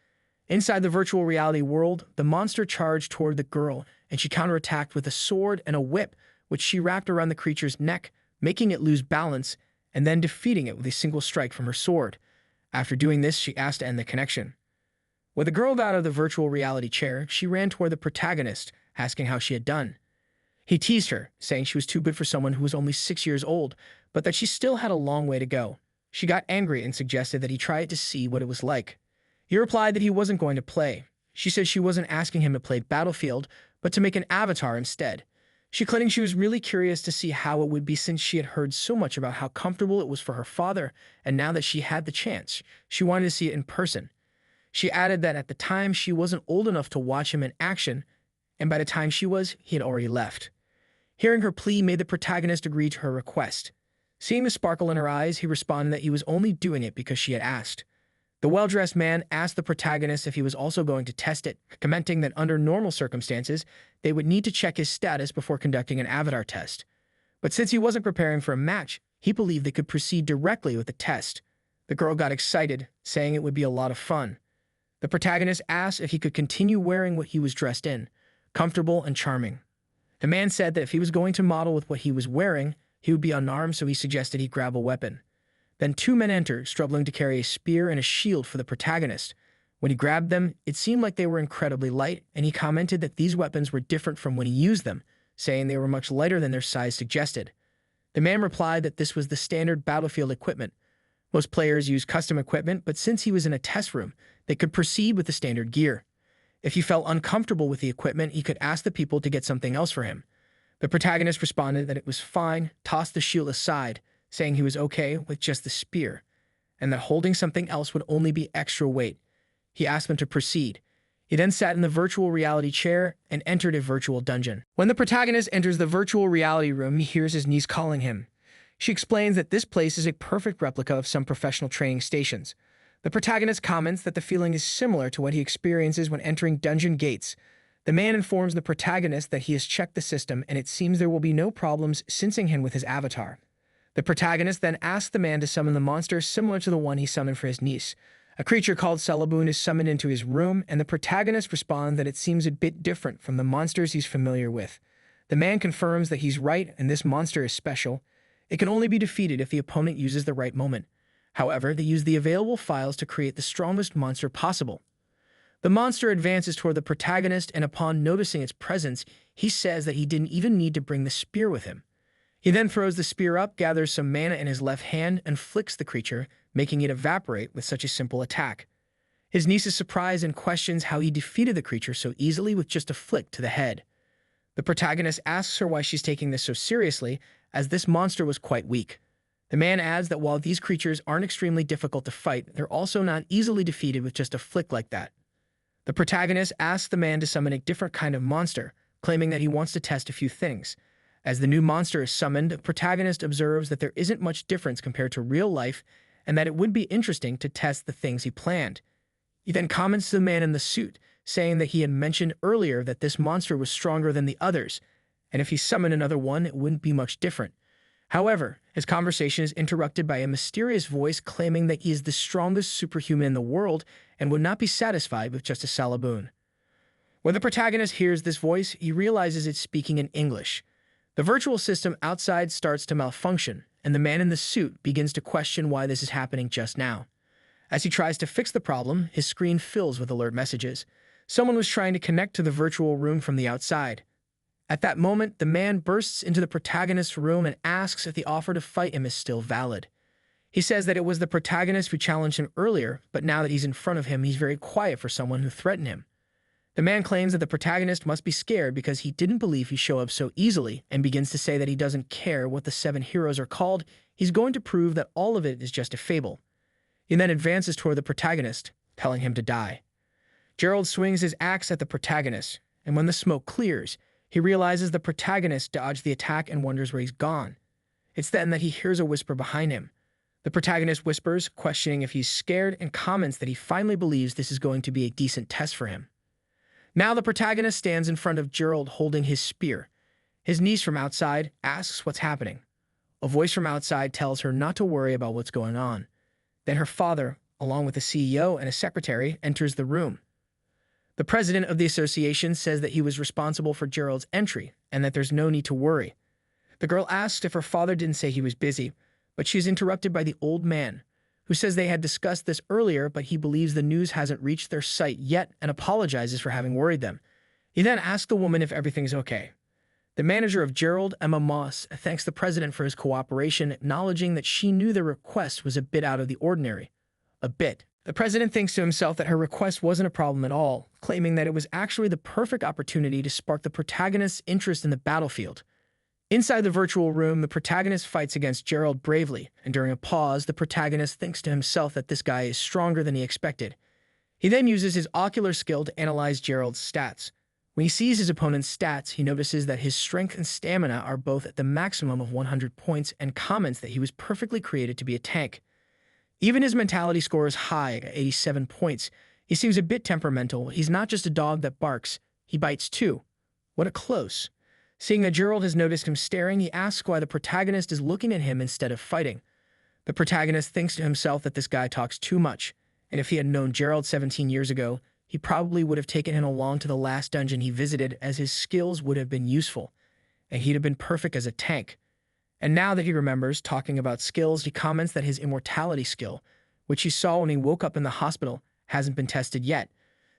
Inside the virtual reality world, the monster charged toward the girl, and she counterattacked with a sword and a whip, which she wrapped around the creature's neck, making it lose balance, and then defeating it with a single strike from her sword. After doing this, she asked to end the connection. When the girl got out of the virtual reality chair, she ran toward the protagonist, asking how she had done. He teased her, saying she was too good for someone who was only 6 years old, but that she still had a long way to go. She got angry and suggested that he try it to see what it was like. He replied that he wasn't going to play. She said she wasn't asking him to play Battlefield, but to make an avatar instead. She claimed she was really curious to see how it would be since she had heard so much about how comfortable it was for her father, and now that she had the chance, she wanted to see it in person. She added that at the time she wasn't old enough to watch him in action, and by the time she was, he had already left. Hearing her plea made the protagonist agree to her request. Seeing the sparkle in her eyes, he responded that he was only doing it because she had asked. The well-dressed man asked the protagonist if he was also going to test it, commenting that under normal circumstances, they would need to check his status before conducting an avatar test. But since he wasn't preparing for a match, he believed they could proceed directly with the test. The girl got excited, saying it would be a lot of fun. The protagonist asked if he could continue wearing what he was dressed in, comfortable and charming. The man said that if he was going to model with what he was wearing, he would be unarmed, so he suggested he grab a weapon. Then two men entered, struggling to carry a spear and a shield for the protagonist. When he grabbed them, it seemed like they were incredibly light, and he commented that these weapons were different from when he used them, saying they were much lighter than their size suggested. The man replied that this was the standard battlefield equipment. Most players use custom equipment, but since he was in a test room, they could proceed with the standard gear. If he felt uncomfortable with the equipment, he could ask the people to get something else for him. The protagonist responded that it was fine, tossed the shield aside, saying he was okay with just the spear, and that holding something else would only be extra weight. He asked them to proceed. He then sat in the virtual reality chair and entered a virtual dungeon. When the protagonist enters the virtual reality room, he hears his niece calling him. She explains that this place is a perfect replica of some professional training stations. The protagonist comments that the feeling is similar to what he experiences when entering dungeon gates. The man informs the protagonist that he has checked the system and it seems there will be no problems syncing him with his avatar. The protagonist then asks the man to summon the monster similar to the one he summoned for his niece. A creature called Salaboon is summoned into his room, and the protagonist responds that it seems a bit different from the monsters he's familiar with. The man confirms that he's right and this monster is special. It can only be defeated if the opponent uses the right moment. However, they use the available files to create the strongest monster possible. The monster advances toward the protagonist, and upon noticing its presence, he says that he didn't even need to bring the spear with him. He then throws the spear up, gathers some mana in his left hand, and flicks the creature, making it evaporate with such a simple attack. His niece is surprised and questions how he defeated the creature so easily with just a flick to the head. The protagonist asks her why she's taking this so seriously, as this monster was quite weak. The man adds that while these creatures aren't extremely difficult to fight, they're also not easily defeated with just a flick like that. The protagonist asks the man to summon a different kind of monster, claiming that he wants to test a few things. As the new monster is summoned, the protagonist observes that there isn't much difference compared to real life and that it would be interesting to test the things he planned. He then comments to the man in the suit, saying that he had mentioned earlier that this monster was stronger than the others, and if he summoned another one, it wouldn't be much different. However, his conversation is interrupted by a mysterious voice claiming that he is the strongest superhuman in the world and would not be satisfied with just a Salaboon. When the protagonist hears this voice, he realizes it's speaking in English. The virtual system outside starts to malfunction, and the man in the suit begins to question why this is happening just now. As he tries to fix the problem, his screen fills with alert messages. Someone was trying to connect to the virtual room from the outside. At that moment, the man bursts into the protagonist's room and asks if the offer to fight him is still valid. He says that it was the protagonist who challenged him earlier, but now that he's in front of him, he's very quiet for someone who threatened him. The man claims that the protagonist must be scared because he didn't believe he'd show up so easily and begins to say that he doesn't care what the 7 heroes are called. He's going to prove that all of it is just a fable. He then advances toward the protagonist, telling him to die. Gerald swings his axe at the protagonist, and when the smoke clears, he realizes the protagonist dodged the attack and wonders where he's gone. It's then that he hears a whisper behind him. The protagonist whispers, questioning if he's scared, and comments that he finally believes this is going to be a decent test for him. Now the protagonist stands in front of Gerald holding his spear. His niece from outside asks what's happening. A voice from outside tells her not to worry about what's going on. Then her father, along with the CEO and a secretary, enters the room. The president of the association says that he was responsible for Gerald's entry and that there's no need to worry. The girl asks if her father didn't say he was busy, but she is interrupted by the old man, who says they had discussed this earlier, but he believes the news hasn't reached their site yet and apologizes for having worried them. He then asks the woman if everything's okay. The manager of Gerald, Emma Moss, thanks the president for his cooperation, acknowledging that she knew the request was a bit out of the ordinary. A bit. The president thinks to himself that her request wasn't a problem at all, claiming that it was actually the perfect opportunity to spark the protagonist's interest in the battlefield. Inside the virtual room, the protagonist fights against Gerald bravely, and during a pause, the protagonist thinks to himself that this guy is stronger than he expected. He then uses his ocular skill to analyze Gerald's stats. When he sees his opponent's stats, he notices that his strength and stamina are both at the maximum of 100 points and comments that he was perfectly created to be a tank. Even his mentality score is high at 87 points. He seems a bit temperamental. He's not just a dog that barks, he bites too. What a close. Seeing that Gerald has noticed him staring, he asks why the protagonist is looking at him instead of fighting. The protagonist thinks to himself that this guy talks too much, and if he had known Gerald 17 years ago, he probably would have taken him along to the last dungeon he visited, as his skills would have been useful, and he'd have been perfect as a tank. And now that he remembers talking about skills, he comments that his immortality skill, which he saw when he woke up in the hospital, hasn't been tested yet.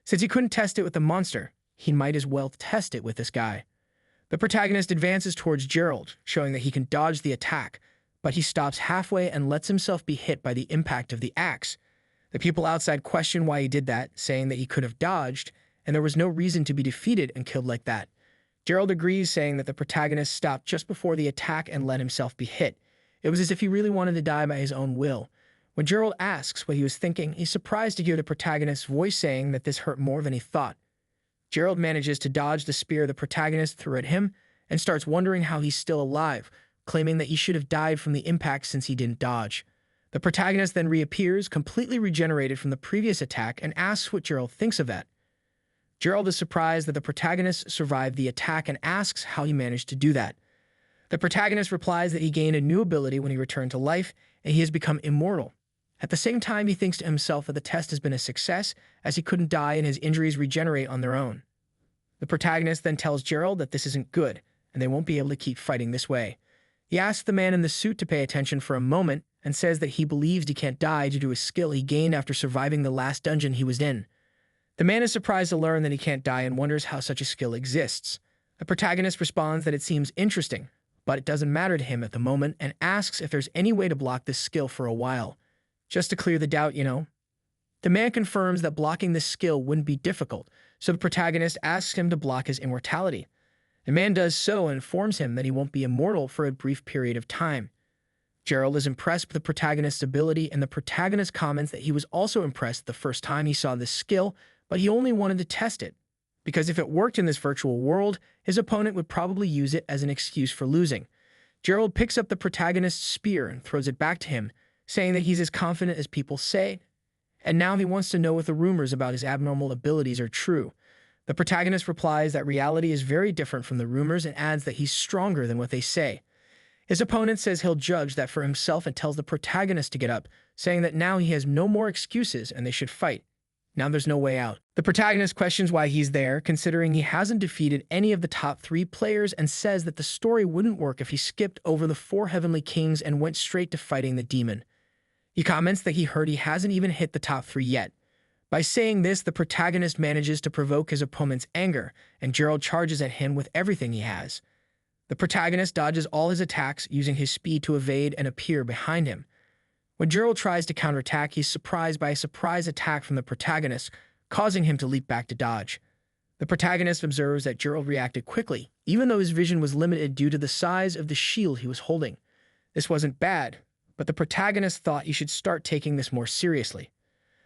Since he couldn't test it with the monster, he might as well test it with this guy. The protagonist advances towards Gerald, showing that he can dodge the attack, but he stops halfway and lets himself be hit by the impact of the axe. The people outside question why he did that, saying that he could have dodged, and there was no reason to be defeated and killed like that. Gerald agrees, saying that the protagonist stopped just before the attack and let himself be hit. It was as if he really wanted to die by his own will. When Gerald asks what he was thinking, he's surprised to hear the protagonist's voice saying that this hurt more than he thought. Gerald manages to dodge the spear the protagonist threw at him and starts wondering how he's still alive, claiming that he should have died from the impact since he didn't dodge. The protagonist then reappears, completely regenerated from the previous attack, and asks what Gerald thinks of that. Gerald is surprised that the protagonist survived the attack and asks how he managed to do that. The protagonist replies that he gained a new ability when he returned to life, and he has become immortal. At the same time, he thinks to himself that the test has been a success, as he couldn't die and his injuries regenerate on their own. The protagonist then tells Gerald that this isn't good, and they won't be able to keep fighting this way. He asks the man in the suit to pay attention for a moment and says that he believes he can't die due to a skill he gained after surviving the last dungeon he was in. The man is surprised to learn that he can't die and wonders how such a skill exists. The protagonist responds that it seems interesting, but it doesn't matter to him at the moment and asks if there's any way to block this skill for a while. Just to clear the doubt, you know. The man confirms that blocking this skill wouldn't be difficult, so the protagonist asks him to block his immortality. The man does so and informs him that he won't be immortal for a brief period of time. Gerald is impressed with the protagonist's ability, and the protagonist comments that he was also impressed the first time he saw this skill, but he only wanted to test it, because if it worked in this virtual world, his opponent would probably use it as an excuse for losing. Gerald picks up the protagonist's spear and throws it back to him, saying that he's as confident as people say, and now he wants to know if the rumors about his abnormal abilities are true. The protagonist replies that reality is very different from the rumors and adds that he's stronger than what they say. His opponent says he'll judge that for himself and tells the protagonist to get up, saying that now he has no more excuses and they should fight. Now there's no way out. The protagonist questions why he's there, considering he hasn't defeated any of the top 3 players, and says that the story wouldn't work if he skipped over the 4 heavenly kings and went straight to fighting the demon. He comments that he heard he hasn't even hit the top 3 yet. By saying this, the protagonist manages to provoke his opponent's anger, and Gerald charges at him with everything he has. The protagonist dodges all his attacks, using his speed to evade and appear behind him. When Gerald tries to counterattack, he's surprised by a surprise attack from the protagonist, causing him to leap back to dodge. The protagonist observes that Gerald reacted quickly, even though his vision was limited due to the size of the shield he was holding. This wasn't bad, but the protagonist thought he should start taking this more seriously.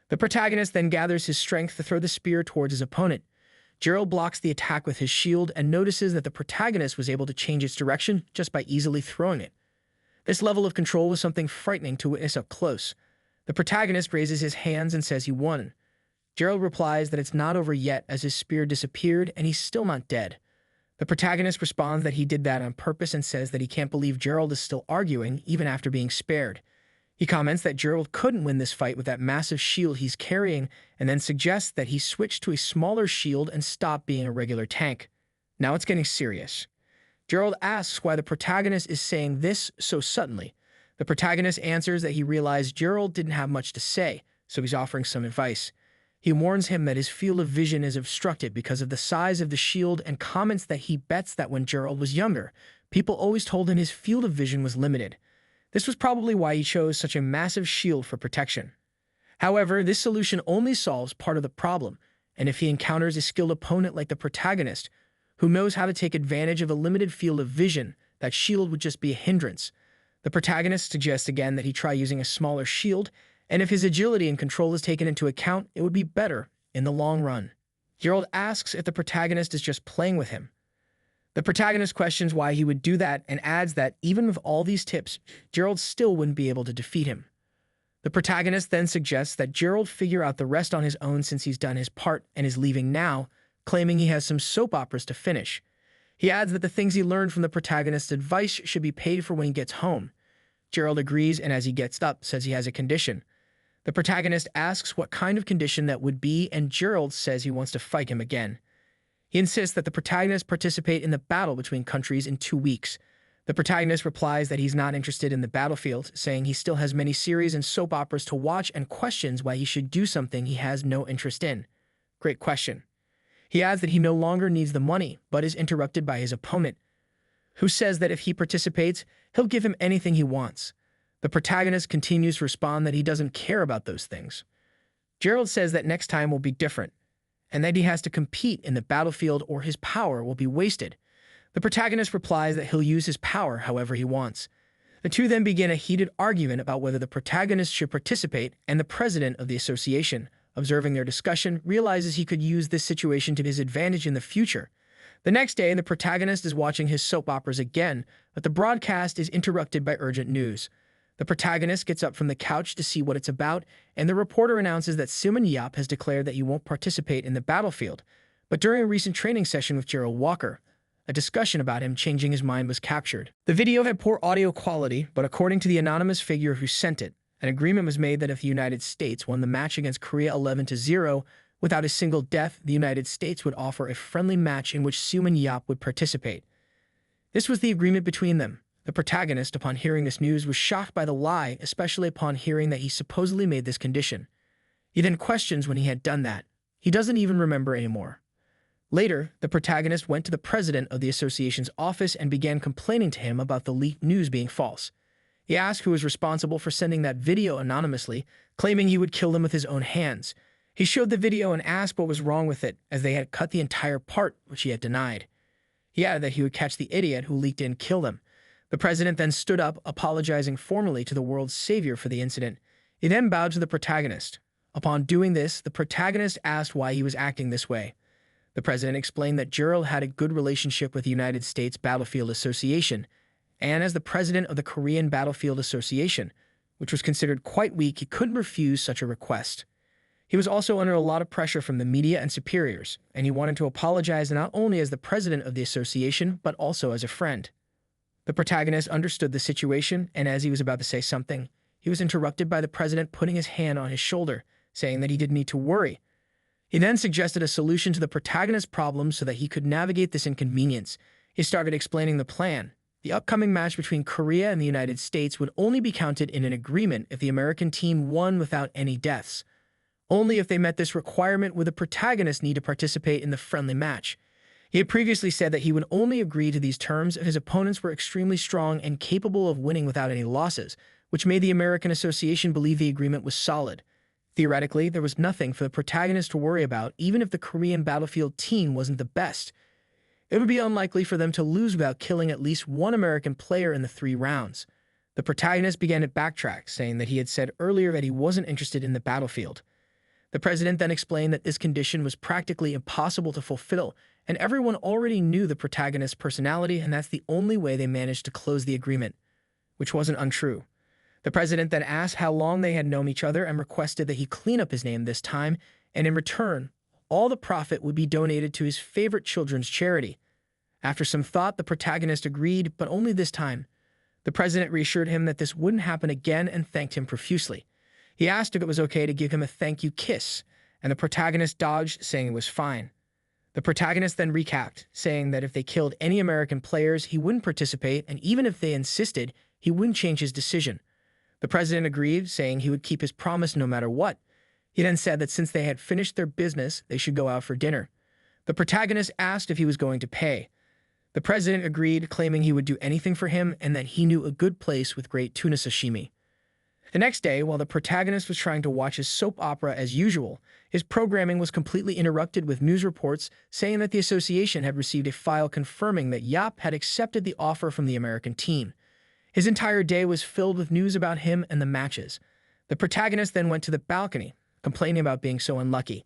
The protagonist then gathers his strength to throw the spear towards his opponent. Gerald blocks the attack with his shield and notices that the protagonist was able to change its direction just by easily throwing it. This level of control was something frightening to witness up close. The protagonist raises his hands and says he won. Gerald replies that it's not over yet as his spear disappeared and he's still not dead. The protagonist responds that he did that on purpose and says that he can't believe Gerald is still arguing even after being spared. He comments that Gerald couldn't win this fight with that massive shield he's carrying and then suggests that he switch to a smaller shield and stop being a regular tank. Now it's getting serious. Gerald asks why the protagonist is saying this so suddenly. The protagonist answers that he realized Gerald didn't have much to say, so he's offering some advice. He warns him that his field of vision is obstructed because of the size of the shield and comments that he bets that when Gerald was younger, people always told him his field of vision was limited. This was probably why he chose such a massive shield for protection. However, this solution only solves part of the problem, and if he encounters a skilled opponent like the protagonist, who knows how to take advantage of a limited field of vision, that shield would just be a hindrance. The protagonist suggests again that he try using a smaller shield, and if his agility and control is taken into account, it would be better in the long run. Gerald asks if the protagonist is just playing with him. The protagonist questions why he would do that and adds that even with all these tips, Gerald still wouldn't be able to defeat him. The protagonist then suggests that Gerald figure out the rest on his own since he's done his part and is leaving now, claiming he has some soap operas to finish. He adds that the things he learned from the protagonist's advice should be paid for when he gets home. Gerald agrees, and as he gets up, says he has a condition. The protagonist asks what kind of condition that would be, and Gerald says he wants to fight him again. He insists that the protagonist participate in the battle between countries in 2 weeks. The protagonist replies that he's not interested in the battlefield, saying he still has many series and soap operas to watch, and questions why he should do something he has no interest in. Great question. He adds that he no longer needs the money, but is interrupted by his opponent, who says that if he participates, he'll give him anything he wants. The protagonist continues to respond that he doesn't care about those things. Gerald says that next time will be different, and that he has to compete in the battlefield or his power will be wasted. The protagonist replies that he'll use his power however he wants. The two then begin a heated argument about whether the protagonist should participate, and the president of the association, observing their discussion, realizes he could use this situation to his advantage in the future. The next day, the protagonist is watching his soap operas again, but the broadcast is interrupted by urgent news. The protagonist gets up from the couch to see what it's about, and the reporter announces that Simon Yap has declared that he won't participate in the battlefield. But during a recent training session with Gerald Walker, a discussion about him changing his mind was captured. The video had poor audio quality, but according to the anonymous figure who sent it, an agreement was made that if the United States won the match against Korea 11-0, without a single death, the United States would offer a friendly match in which Suman Yap would participate. This was the agreement between them. The protagonist, upon hearing this news, was shocked by the lie, especially upon hearing that he supposedly made this condition. He then questions when he had done that. He doesn't even remember anymore. Later, the protagonist went to the president of the association's office and began complaining to him about the leaked news being false. He asked who was responsible for sending that video anonymously, claiming he would kill them with his own hands. He showed the video and asked what was wrong with it, as they had cut the entire part, which he had denied. He added that he would catch the idiot who leaked it and kill them. The president then stood up, apologizing formally to the world's savior for the incident. He then bowed to the protagonist. Upon doing this, the protagonist asked why he was acting this way. The president explained that Gerald had a good relationship with the United States Battlefield Association, and as the president of the Korean Battlefield Association, which was considered quite weak, he couldn't refuse such a request. He was also under a lot of pressure from the media and superiors, and he wanted to apologize not only as the president of the association, but also as a friend. The protagonist understood the situation, and as he was about to say something, he was interrupted by the president putting his hand on his shoulder, saying that he didn't need to worry. He then suggested a solution to the protagonist's problem so that he could navigate this inconvenience. He started explaining the plan. The upcoming match between Korea and the United States would only be counted in an agreement if the American team won without any deaths. Only if they met this requirement would the protagonist need to participate in the friendly match. He had previously said that he would only agree to these terms if his opponents were extremely strong and capable of winning without any losses, which made the American Association believe the agreement was solid. Theoretically, there was nothing for the protagonist to worry about, even if the Korean battlefield team wasn't the best. It would be unlikely for them to lose without killing at least one American player in the 3 rounds. The protagonist began to backtrack, saying that he had said earlier that he wasn't interested in the battlefield. The president then explained that this condition was practically impossible to fulfill, and everyone already knew the protagonist's personality, and that's the only way they managed to close the agreement, which wasn't untrue. The president then asked how long they had known each other and requested that he clean up his name this time, and in return, all the profit would be donated to his favorite children's charity. After some thought, the protagonist agreed, but only this time. The president reassured him that this wouldn't happen again and thanked him profusely. He asked if it was okay to give him a thank you kiss, and the protagonist dodged, saying it was fine. The protagonist then recapped, saying that if they killed any American players, he wouldn't participate, and even if they insisted, he wouldn't change his decision. The president agreed, saying he would keep his promise no matter what. He then said that since they had finished their business, they should go out for dinner. The protagonist asked if he was going to pay. The president agreed, claiming he would do anything for him and that he knew a good place with great tuna sashimi. The next day, while the protagonist was trying to watch his soap opera as usual, his programming was completely interrupted with news reports saying that the association had received a file confirming that Yap had accepted the offer from the American team. His entire day was filled with news about him and the matches. The protagonist then went to the balcony, complaining about being so unlucky.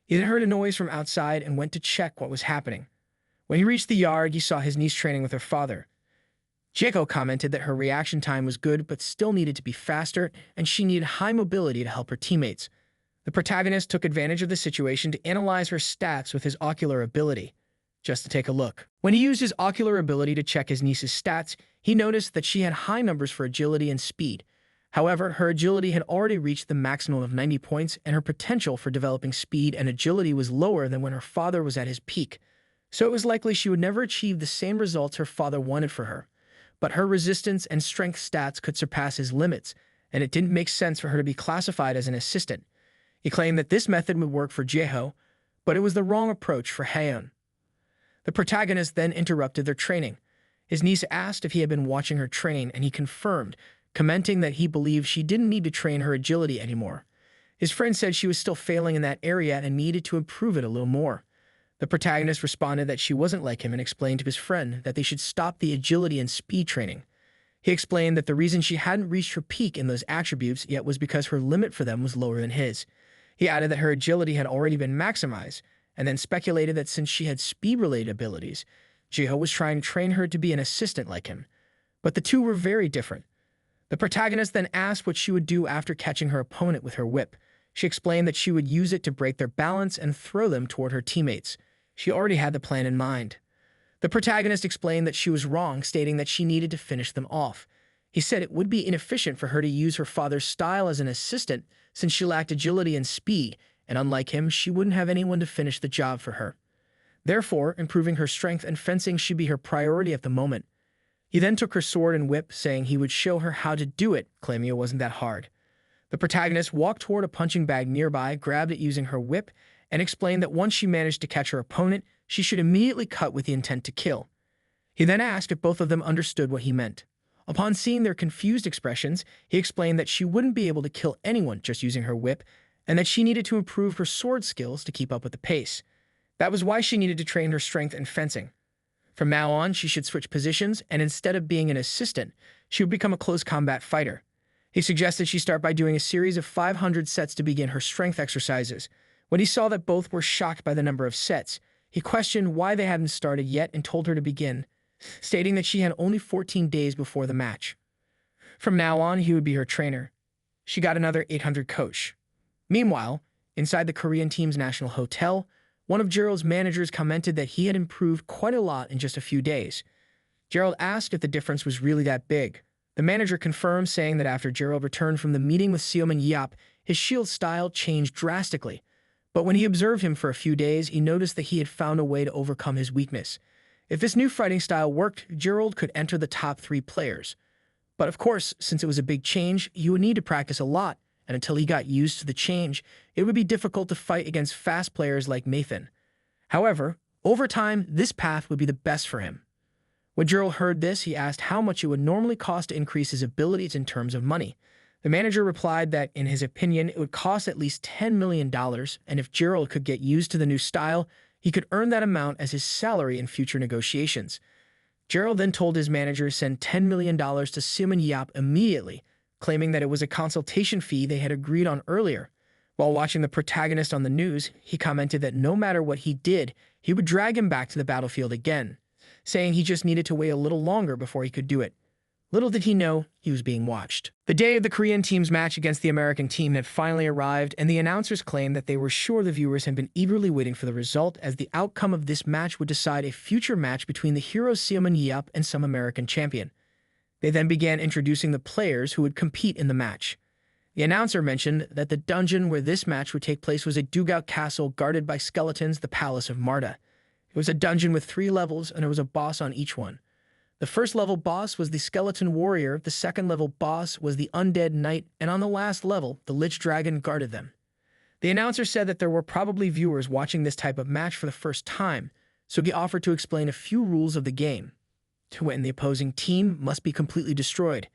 He then heard a noise from outside and went to check what was happening. When he reached the yard, he saw his niece training with her father. Jaeko commented that her reaction time was good but still needed to be faster, and she needed high mobility to help her teammates. The protagonist took advantage of the situation to analyze her stats with his ocular ability. Just to take a look. When he used his ocular ability to check his niece's stats, he noticed that she had high numbers for agility and speed. However, her agility had already reached the maximum of 90 points, and her potential for developing speed and agility was lower than when her father was at his peak. So it was likely she would never achieve the same results her father wanted for her. But her resistance and strength stats could surpass his limits, and it didn't make sense for her to be classified as an assistant. He claimed that this method would work for Jaeho, but it was the wrong approach for Haeun. The protagonist then interrupted their training. His niece asked if he had been watching her train, and he confirmed, commenting that he believed she didn't need to train her agility anymore. His friend said she was still failing in that area and needed to improve it a little more. The protagonist responded that she wasn't like him and explained to his friend that they should stop the agility and speed training. He explained that the reason she hadn't reached her peak in those attributes yet was because her limit for them was lower than his. He added that her agility had already been maximized, and then speculated that since she had speed-related abilities, Jiho was trying to train her to be an assistant like him. But the two were very different. The protagonist then asked what she would do after catching her opponent with her whip. She explained that she would use it to break their balance and throw them toward her teammates. She already had the plan in mind. The protagonist explained that she was wrong, stating that she needed to finish them off. He said it would be inefficient for her to use her father's style as an assistant since she lacked agility and speed, and unlike him, she wouldn't have anyone to finish the job for her. Therefore, improving her strength and fencing should be her priority at the moment. He then took her sword and whip, saying he would show her how to do it, claiming it wasn't that hard. The protagonist walked toward a punching bag nearby, grabbed it using her whip, and explained that once she managed to catch her opponent, she should immediately cut with the intent to kill. He then asked if both of them understood what he meant. Upon seeing their confused expressions, he explained that she wouldn't be able to kill anyone just using her whip, and that she needed to improve her sword skills to keep up with the pace. That was why she needed to train her strength and fencing. From now on, she should switch positions, and instead of being an assistant, she would become a close combat fighter. He suggested she start by doing a series of 500 sets to begin her strength exercises. When he saw that both were shocked by the number of sets, he questioned why they hadn't started yet and told her to begin, stating that she had only 14 days before the match. From now on, he would be her trainer. She got another 800 kosh. Meanwhile, inside the Korean team's national hotel, one of Gerald's managers commented that he had improved quite a lot in just a few days. Gerald asked if the difference was really that big. The manager confirmed, saying that after Gerald returned from the meeting with Seoman Yap, his shield style changed drastically. But when he observed him for a few days, he noticed that he had found a way to overcome his weakness. If this new fighting style worked, Gerald could enter the top 3 players. But of course, since it was a big change, he would need to practice a lot, and until he got used to the change, it would be difficult to fight against fast players like Nathan. However, over time, this path would be the best for him. When Gerald heard this, he asked how much it would normally cost to increase his abilities in terms of money. The manager replied that, in his opinion, it would cost at least $10 million, and if Gerald could get used to the new style, he could earn that amount as his salary in future negotiations. Gerald then told his manager to send $10 million to Seoman Yap immediately, claiming that it was a consultation fee they had agreed on earlier. While watching the protagonist on the news, he commented that no matter what he did, he would drag him back to the battlefield again, saying he just needed to wait a little longer before he could do it. Little did he know, he was being watched. The day of the Korean team's match against the American team had finally arrived, and the announcers claimed that they were sure the viewers had been eagerly waiting for the result, as the outcome of this match would decide a future match between the heroes Seoman Yap and some American champion. They then began introducing the players who would compete in the match. The announcer mentioned that the dungeon where this match would take place was a dugout castle guarded by skeletons, the Palace of Marta. It was a dungeon with 3 levels, and there was a boss on each one. The first level boss was the skeleton warrior, the second level boss was the undead knight, and on the last level, the lich dragon guarded them. The announcer said that there were probably viewers watching this type of match for the first time, so he offered to explain a few rules of the game. To win, the opposing team must be completely destroyed.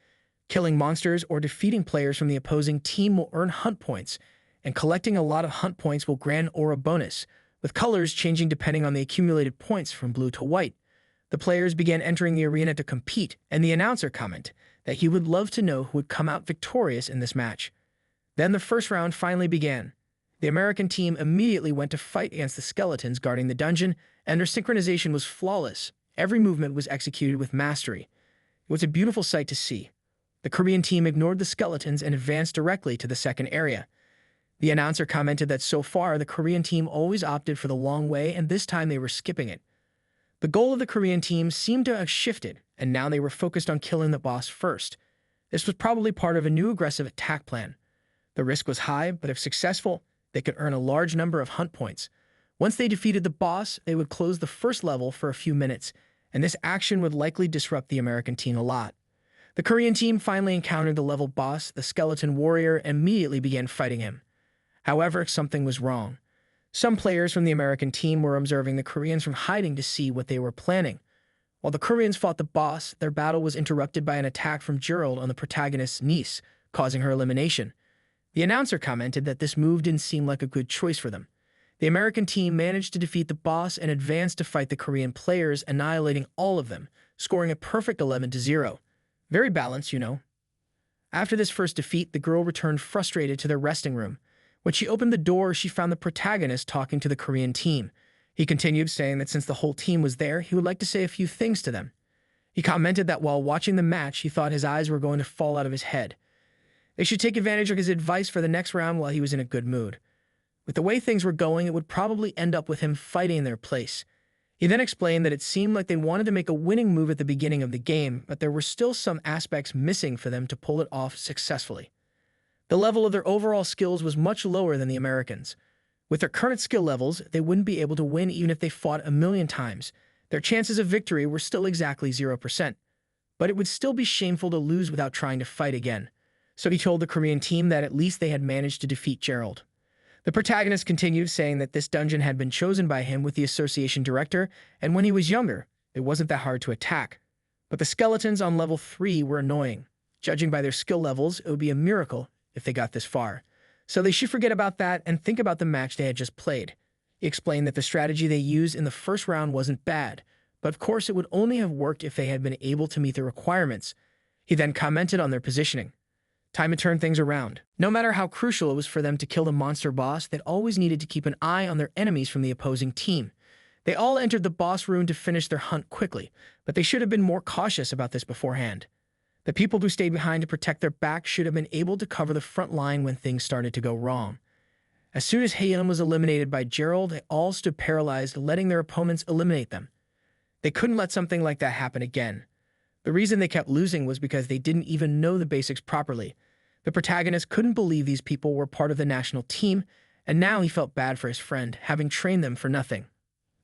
Killing monsters or defeating players from the opposing team will earn hunt points, and collecting a lot of hunt points will grant aura bonus, with colors changing depending on the accumulated points from blue to white. The players began entering the arena to compete, and the announcer commented that he would love to know who would come out victorious in this match. Then the first round finally began. The American team immediately went to fight against the skeletons guarding the dungeon, and their synchronization was flawless. Every movement was executed with mastery. It was a beautiful sight to see. The Korean team ignored the skeletons and advanced directly to the second area. The announcer commented that so far the Korean team always opted for the long way, and this time they were skipping it. The goal of the Korean team seemed to have shifted, and now they were focused on killing the boss first. This was probably part of a new aggressive attack plan. The risk was high, but if successful, they could earn a large number of hunt points. Once they defeated the boss, they would close the first level for a few minutes, and this action would likely disrupt the American team a lot. The Korean team finally encountered the level boss, the skeleton warrior, and immediately began fighting him. However, something was wrong. Some players from the American team were observing the Koreans from hiding to see what they were planning. While the Koreans fought the boss, their battle was interrupted by an attack from Gerald on the protagonist's niece, causing her elimination. The announcer commented that this move didn't seem like a good choice for them. The American team managed to defeat the boss and advanced to fight the Korean players, annihilating all of them, scoring a perfect 11-0. Very balanced, you know. After this first defeat, the girl returned frustrated to their resting room. When she opened the door, she found the protagonist talking to the Korean team. He continued, saying that since the whole team was there, he would like to say a few things to them. He commented that while watching the match, he thought his eyes were going to fall out of his head. They should take advantage of his advice for the next round while he was in a good mood. With the way things were going, it would probably end up with him fighting in their place. He then explained that it seemed like they wanted to make a winning move at the beginning of the game, but there were still some aspects missing for them to pull it off successfully. The level of their overall skills was much lower than the Americans. With their current skill levels, they wouldn't be able to win even if they fought 1,000,000 times. Their chances of victory were still exactly 0%. But it would still be shameful to lose without trying to fight again. So he told the Korean team that at least they had managed to defeat Gerald. The protagonist continued, saying that this dungeon had been chosen by him with the association director, and when he was younger, it wasn't that hard to attack. But the skeletons on level 3 were annoying. Judging by their skill levels, it would be a miracle if they got this far. So they should forget about that and think about the match they had just played. He explained that the strategy they used in the first round wasn't bad, but of course it would only have worked if they had been able to meet the requirements. He then commented on their positioning. Time to turn things around. No matter how crucial it was for them to kill the monster boss, they always needed to keep an eye on their enemies from the opposing team. They all entered the boss room to finish their hunt quickly, but they should have been more cautious about this beforehand. The people who stayed behind to protect their back should have been able to cover the front line when things started to go wrong. As soon as Haeyeon was eliminated by Gerald, they all stood paralyzed, letting their opponents eliminate them. They couldn't let something like that happen again. The reason they kept losing was because they didn't even know the basics properly. The protagonist couldn't believe these people were part of the national team, and now he felt bad for his friend, having trained them for nothing.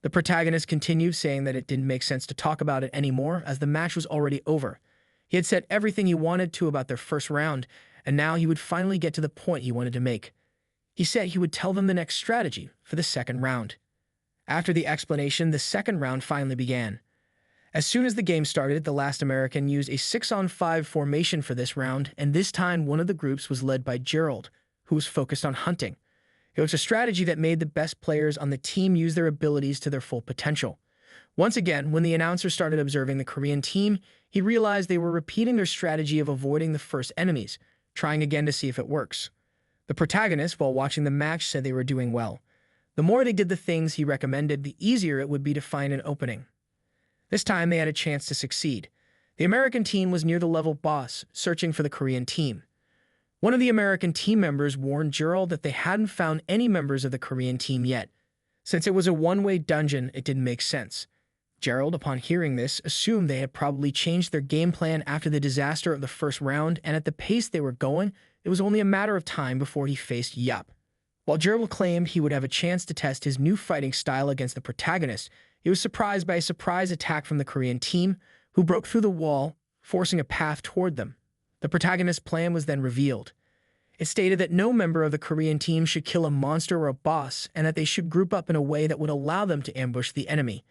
The protagonist continued, saying that it didn't make sense to talk about it anymore as the match was already over. He had said everything he wanted to about their first round, and now he would finally get to the point he wanted to make. He said he would tell them the next strategy for the second round. After the explanation, the second round finally began. As soon as the game started, the last American used a 6-on-5 formation for this round, and this time one of the groups was led by Gerald, who was focused on hunting. It was a strategy that made the best players on the team use their abilities to their full potential. Once again, when the announcer started observing the Korean team, he realized they were repeating their strategy of avoiding the first enemies, trying again to see if it works. The protagonist, while watching the match, said they were doing well. The more they did the things he recommended, the easier it would be to find an opening. This time, they had a chance to succeed. The American team was near the level boss, searching for the Korean team. One of the American team members warned Gerald that they hadn't found any members of the Korean team yet. Since it was a one-way dungeon, it didn't make sense. Gerald, upon hearing this, assumed they had probably changed their game plan after the disaster of the first round, and at the pace they were going, it was only a matter of time before he faced Yup. While Gerald claimed he would have a chance to test his new fighting style against the protagonist, he was surprised by a surprise attack from the Korean team, who broke through the wall, forcing a path toward them. The protagonist's plan was then revealed. It stated that no member of the Korean team should kill a monster or a boss, and that they should group up in a way that would allow them to ambush the enemy.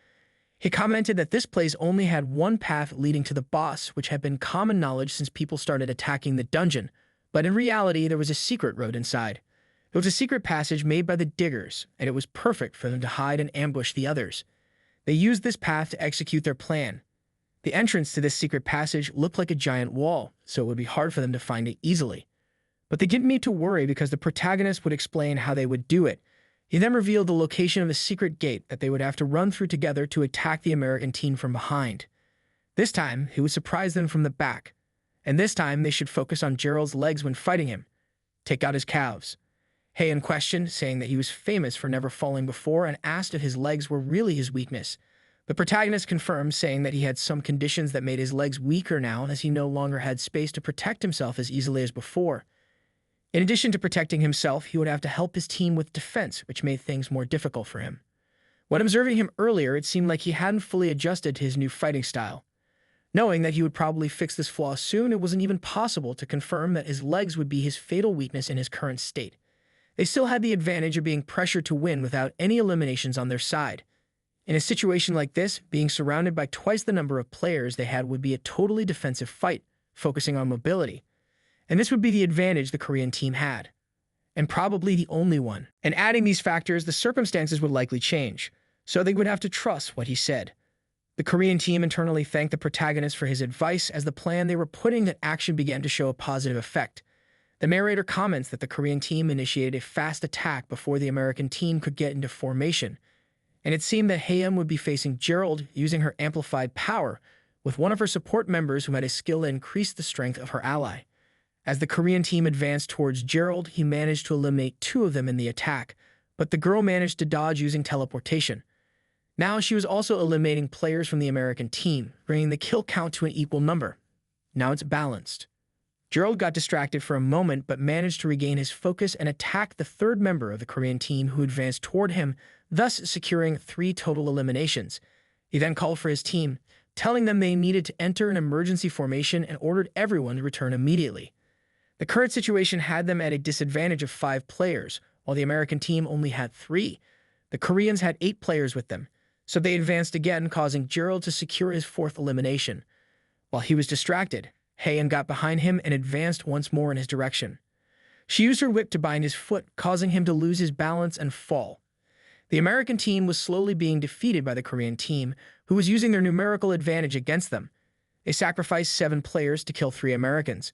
He commented that this place only had one path leading to the boss, which had been common knowledge since people started attacking the dungeon, but in reality there was a secret road inside. It was a secret passage made by the diggers, and it was perfect for them to hide and ambush the others. They used this path to execute their plan. The entrance to this secret passage looked like a giant wall, so it would be hard for them to find it easily. But they didn't need to worry because the protagonist would explain how they would do it. He then revealed the location of a secret gate that they would have to run through together to attack the American team from behind. This time, he would surprise them from the back. And this time, they should focus on Gerald's legs when fighting him. Take out his calves. Haeyeon questioned, saying that he was famous for never falling before, and asked if his legs were really his weakness. The protagonist confirmed, saying that he had some conditions that made his legs weaker now, as he no longer had space to protect himself as easily as before. In addition to protecting himself, he would have to help his team with defense, which made things more difficult for him. When observing him earlier, it seemed like he hadn't fully adjusted to his new fighting style. Knowing that he would probably fix this flaw soon, it wasn't even possible to confirm that his legs would be his fatal weakness in his current state. They still had the advantage of being pressured to win without any eliminations on their side. In a situation like this, being surrounded by twice the number of players they had would be a totally defensive fight, focusing on mobility. And this would be the advantage the Korean team had. And probably the only one. And adding these factors, the circumstances would likely change, so they would have to trust what he said. The Korean team internally thanked the protagonist for his advice as the plan they were putting into action began to show a positive effect. The narrator comments that the Korean team initiated a fast attack before the American team could get into formation, and it seemed that Haeum would be facing Gerald using her amplified power, with one of her support members who had a skill that increased the strength of her ally. As the Korean team advanced towards Gerald, he managed to eliminate two of them in the attack, but the girl managed to dodge using teleportation. Now she was also eliminating players from the American team, bringing the kill count to an equal number. Now it's balanced. Gerald got distracted for a moment but managed to regain his focus and attack the third member of the Korean team who advanced toward him, thus securing 3 total eliminations. He then called for his team, telling them they needed to enter an emergency formation and ordered everyone to return immediately. The current situation had them at a disadvantage of 5 players, while the American team only had 3. The Koreans had 8 players with them, so they advanced again, causing Gerald to secure his 4th elimination. While he was distracted, Haeun got behind him and advanced once more in his direction. She used her whip to bind his foot, causing him to lose his balance and fall. The American team was slowly being defeated by the Korean team, who was using their numerical advantage against them. They sacrificed 7 players to kill 3 Americans.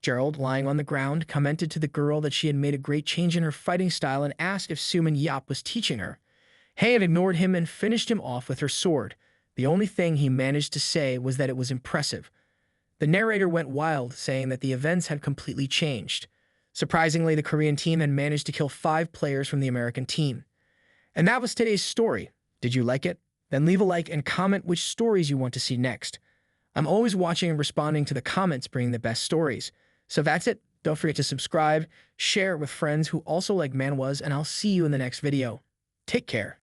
Gerald, lying on the ground, commented to the girl that she had made a great change in her fighting style and asked if Suman Yap was teaching her. Haeun ignored him and finished him off with her sword. The only thing he managed to say was that it was impressive. The narrator went wild, saying that the events had completely changed. Surprisingly, the Korean team had managed to kill 5 players from the American team. And that was today's story. Did you like it? Then leave a like and comment which stories you want to see next. I'm always watching and responding to the comments bringing the best stories. So that's it. Don't forget to subscribe, share it with friends who also like manhwas, and I'll see you in the next video. Take care.